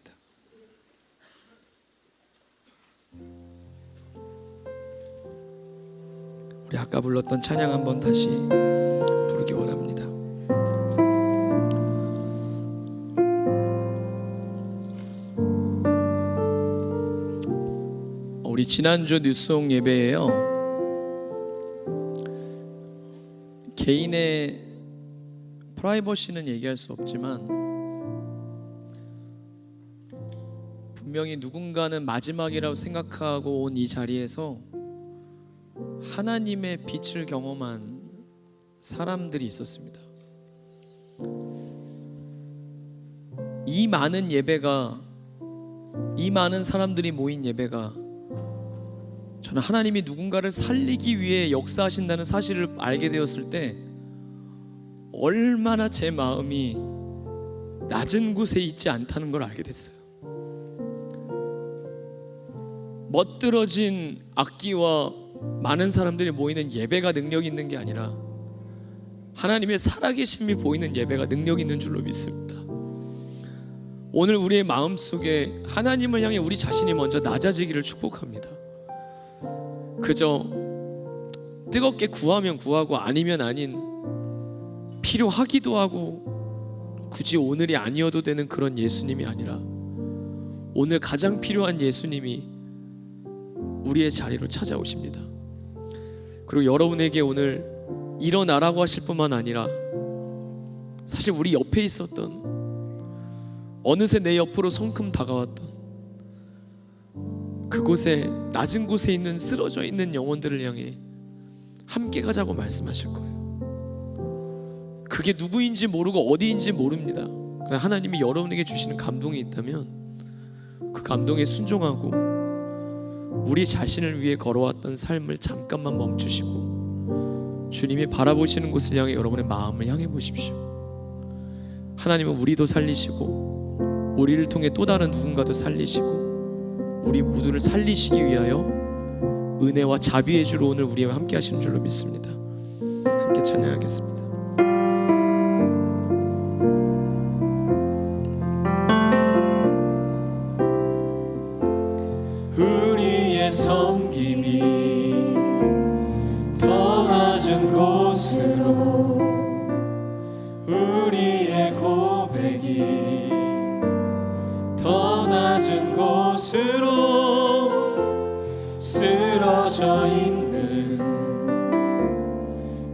우리 아까 불렀던 찬양 한번 다시 부르기 원합니다. 우리 지난주 뉴스홍 예배에요, 개인의 프라이버시는 얘기할 수 없지만 분명히 누군가는 마지막이라고 생각하고 온 이 자리에서 하나님의 빛을 경험한 사람들이 있었습니다. 이 많은 예배가, 이 많은 사람들이 모인 예배가 저는 하나님이 누군가를 살리기 위해 역사하신다는 사실을 알게 되었을 때 얼마나 제 마음이 낮은 곳에 있지 않다는 걸 알게 됐어요. 멋들어진 악기와 많은 사람들이 모이는 예배가 능력 있는 게 아니라 하나님의 살아계심이 보이는 예배가 능력 있는 줄로 믿습니다. 오늘 우리의 마음속에 하나님을 향해 우리 자신이 먼저 낮아지기를 축복합니다. 그저 뜨겁게 구하면 구하고 아니면 아닌, 필요하기도 하고 굳이 오늘이 아니어도 되는 그런 예수님이 아니라 오늘 가장 필요한 예수님이 우리의 자리로 찾아오십니다. 그리고 여러분에게 오늘 일어나라고 하실 뿐만 아니라 사실 우리 옆에 있었던, 어느새 내 옆으로 성큼 다가왔던 그곳에, 낮은 곳에 있는 쓰러져 있는 영혼들을 향해 함께 가자고 말씀하실 거예요. 그게 누구인지 모르고 어디인지 모릅니다. 그러나 하나님이 여러분에게 주시는 감동이 있다면 그 감동에 순종하고 우리 자신을 위해 걸어왔던 삶을 잠깐만 멈추시고 주님이 바라보시는 곳을 향해 여러분의 마음을 향해 보십시오. 하나님은 우리도 살리시고 우리를 통해 또 다른 누군가도 살리시고 우리 모두를 살리시기 위하여 은혜와 자비의 주로 오늘 우리와 함께 하시는 줄로 믿습니다. 함께 찬양하겠습니다. 우리의 섬김이 더 낮은 곳으로, 우리의 고백이 더 낮은 곳으로, 쓰러져 있는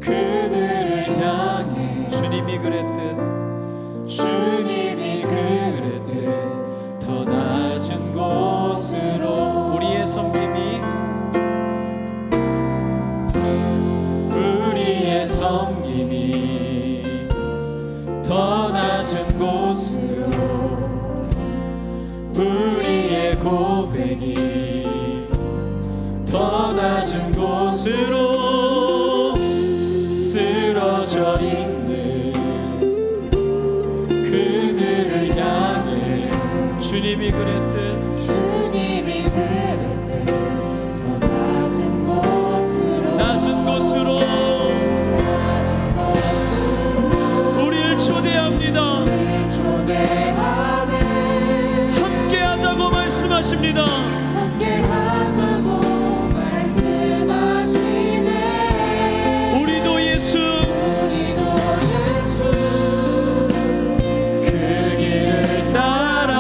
그들을 향해 주님이 그랬듯, 주님이 그랬듯 더 낮은 곳으로 우리의 섬김이, 우리의 섬김이 더 낮은 곳으로, 우리의 고백이 더 낮은 곳으로, 쓰러져 있는 그들을 향해 주님이 그랬듯, 주님이 그랬듯 더 낮은 곳으로, 낮은 곳으로 우리를 초대합니다. 초대하네 함께 하자고 말씀하십니다. 함께 하자고 말씀하시네. 우리도 예수, 우리도 예수 그 길을 따라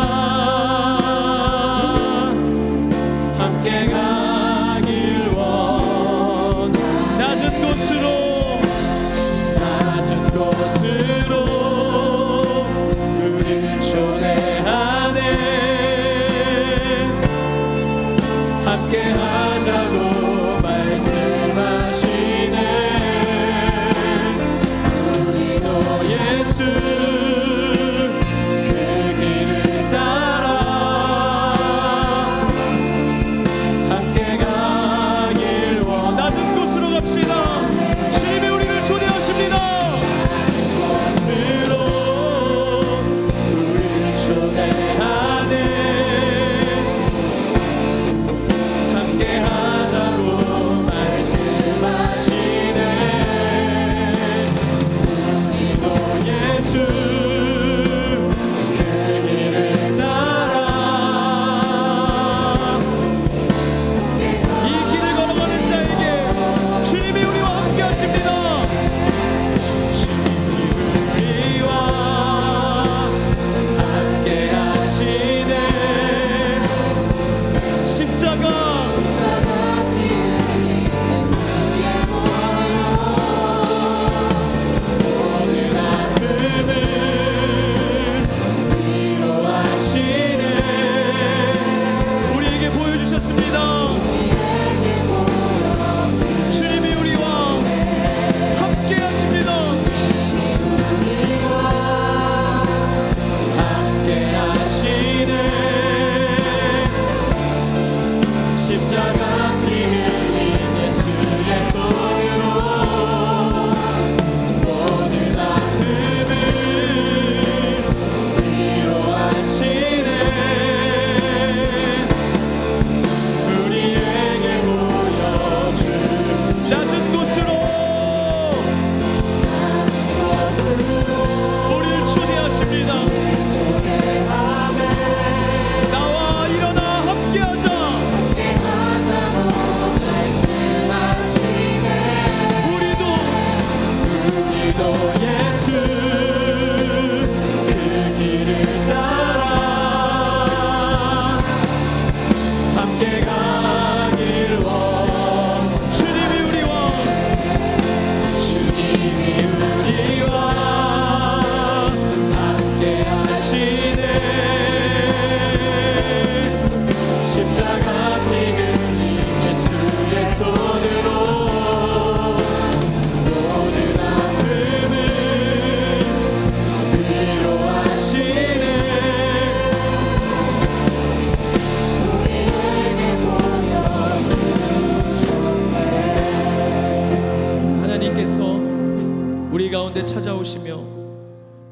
가운데 찾아오시며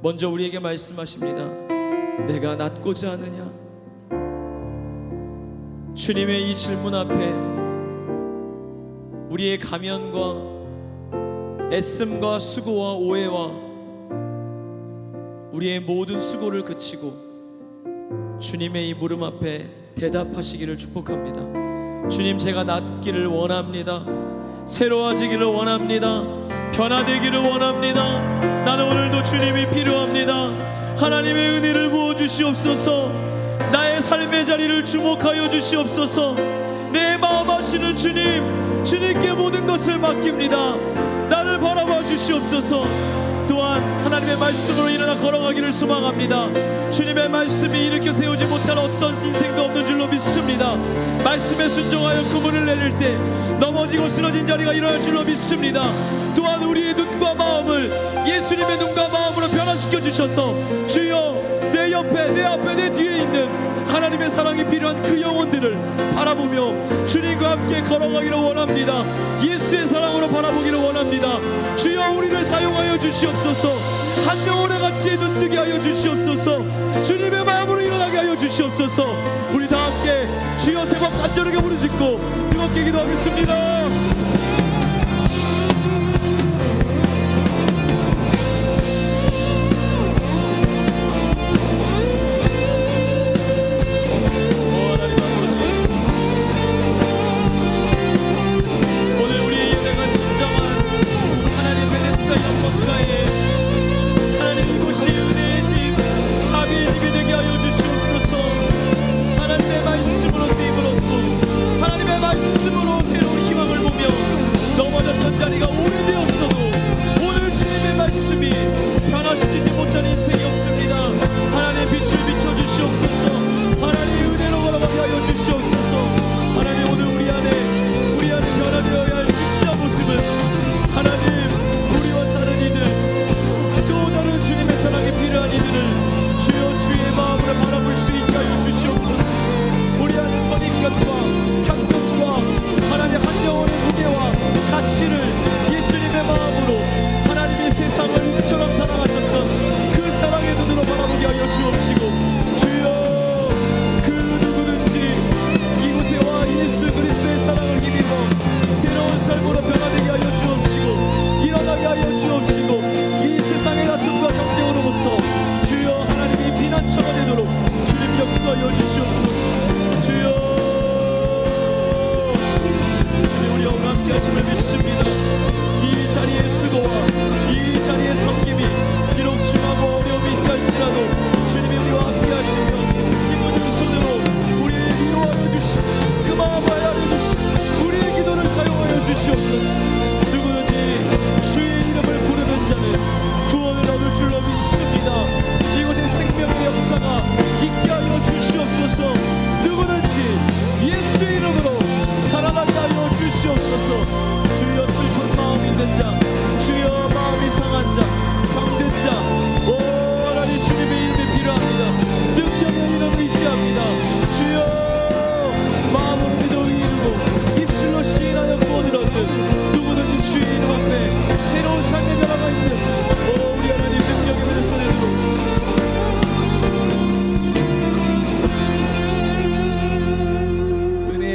먼저 우리에게 말씀하십니다. 내가 낫고자 하느냐? 주님의 이 질문 앞에 우리의 가면과 애씀과 수고와 오해와 우리의 모든 수고를 그치고 주님의 이 물음 앞에 대답하시기를 축복합니다. 주님, 제가 낫기를 원합니다. 새로워지기를 원합니다. 변화되기를 원합니다. 나는 오늘도 주님이 필요합니다. 하나님의 은혜를 부어주시옵소서. 나의 삶의 자리를 주목하여 주시옵소서. 내 마음 아시는 주님, 주님께 모든 것을 맡깁니다. 나를 바라봐 주시옵소서. 또한 하나님의 말씀으로 일어나 걸어가기를 소망합니다. 주님의 말씀이 일으켜 세우지 못한 어떤 인생도 없는 줄로 믿습니다. 말씀에 순종하여 구문을 내릴 때 넘어지고 쓰러진 자리가 일어날 줄로 믿습니다. 또한 우리의 눈과 마음을 예수님의 눈과 마음으로 변화시켜 주셔서 주여, 내 옆에, 내 앞에, 내 뒤에 있는 하나님의 사랑이 필요한 그 영혼들을 바라보며 주님과 함께 걸어가기를 원합니다. 예수의 사랑으로 바라보기를 원합니다. 주여, 우리를 사용하여 주시옵소서. 한 영혼의 같이 눈뜨게 하여 주시옵소서. 주님의 마음으로 일어나게 하여 주시옵소서. 우리 다 함께 주여 세 번 간절하게 부르짖고 뜨겁게 기도하겠습니다.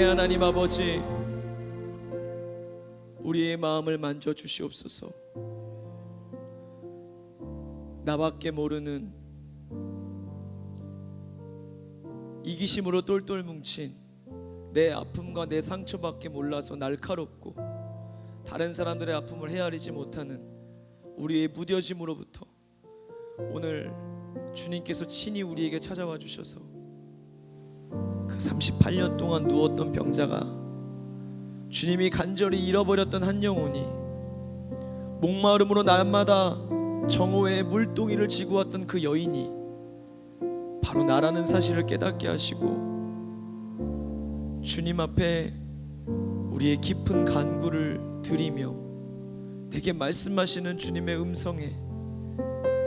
하나님 아버지, 우리의 마음을 만져 주시옵소서. 나밖에 모르는 이기심으로 똘똘 뭉친 내 아픔과 내 상처밖에 몰라서 날카롭고 다른 사람들의 아픔을 헤아리지 못하는 우리의 무뎌짐으로부터 오늘 주님께서 친히 우리에게 찾아와 주셔서 그 38년 동안 누웠던 병자가, 주님이 간절히 잃어버렸던 한 영혼이, 목마름으로 날마다 정오에 물동이를 지고 왔던 그 여인이 바로 나라는 사실을 깨닫게 하시고 주님 앞에 우리의 깊은 간구를 드리며 내게 말씀하시는 주님의 음성에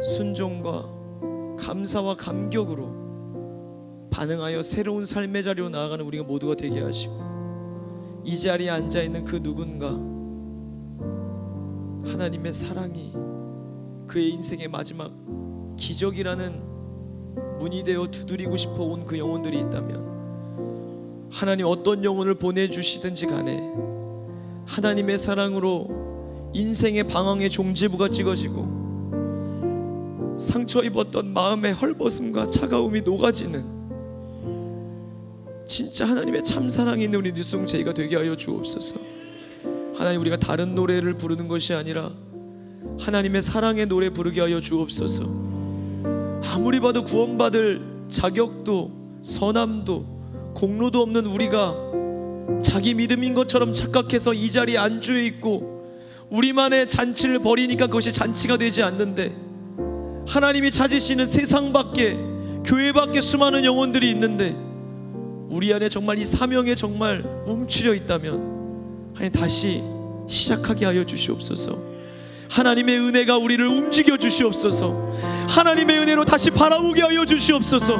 순종과 감사와 감격으로 반응하여 새로운 삶의 자리로 나아가는 우리가 모두가 되게 하시고, 이 자리에 앉아있는 그 누군가 하나님의 사랑이 그의 인생의 마지막 기적이라는 문이 되어 두드리고 싶어 온 그 영혼들이 있다면, 하나님 어떤 영혼을 보내주시든지 간에 하나님의 사랑으로 인생의 방황의 종지부가 찍어지고 상처 입었던 마음의 헐벗음과 차가움이 녹아지는 진짜 하나님의 참사랑이 있는 우리 뉴송제이가 되게 하여 주옵소서. 하나님, 우리가 다른 노래를 부르는 것이 아니라 하나님의 사랑의 노래 부르게 하여 주옵소서. 아무리 봐도 구원받을 자격도 선함도 공로도 없는 우리가 자기 믿음인 것처럼 착각해서 이 자리에 안주해 있고 우리만의 잔치를 벌이니까 그것이 잔치가 되지 않는데, 하나님이 찾으시는 세상 밖에, 교회 밖에 수많은 영혼들이 있는데 우리 안에 정말 이 사명에 정말 뭉치려 있다면 하나님 다시 시작하게 하여 주시옵소서. 하나님의 은혜가 우리를 움직여 주시옵소서. 하나님의 은혜로 다시 바라보게 하여 주시옵소서.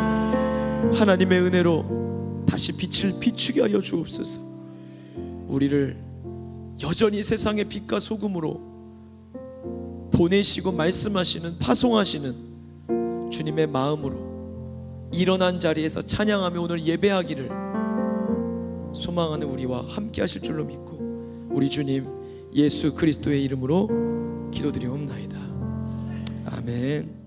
하나님의 은혜로 다시 빛을 비추게 하여 주옵소서. 우리를 여전히 세상의 빛과 소금으로 보내시고 말씀하시는, 파송하시는 주님의 마음으로 일어난 자리에서 찬양하며 오늘 예배하기를 소망하는 우리와 함께 하실 줄로 믿고 우리 주님 예수 그리스도의 이름으로 기도드리옵나이다. 아멘.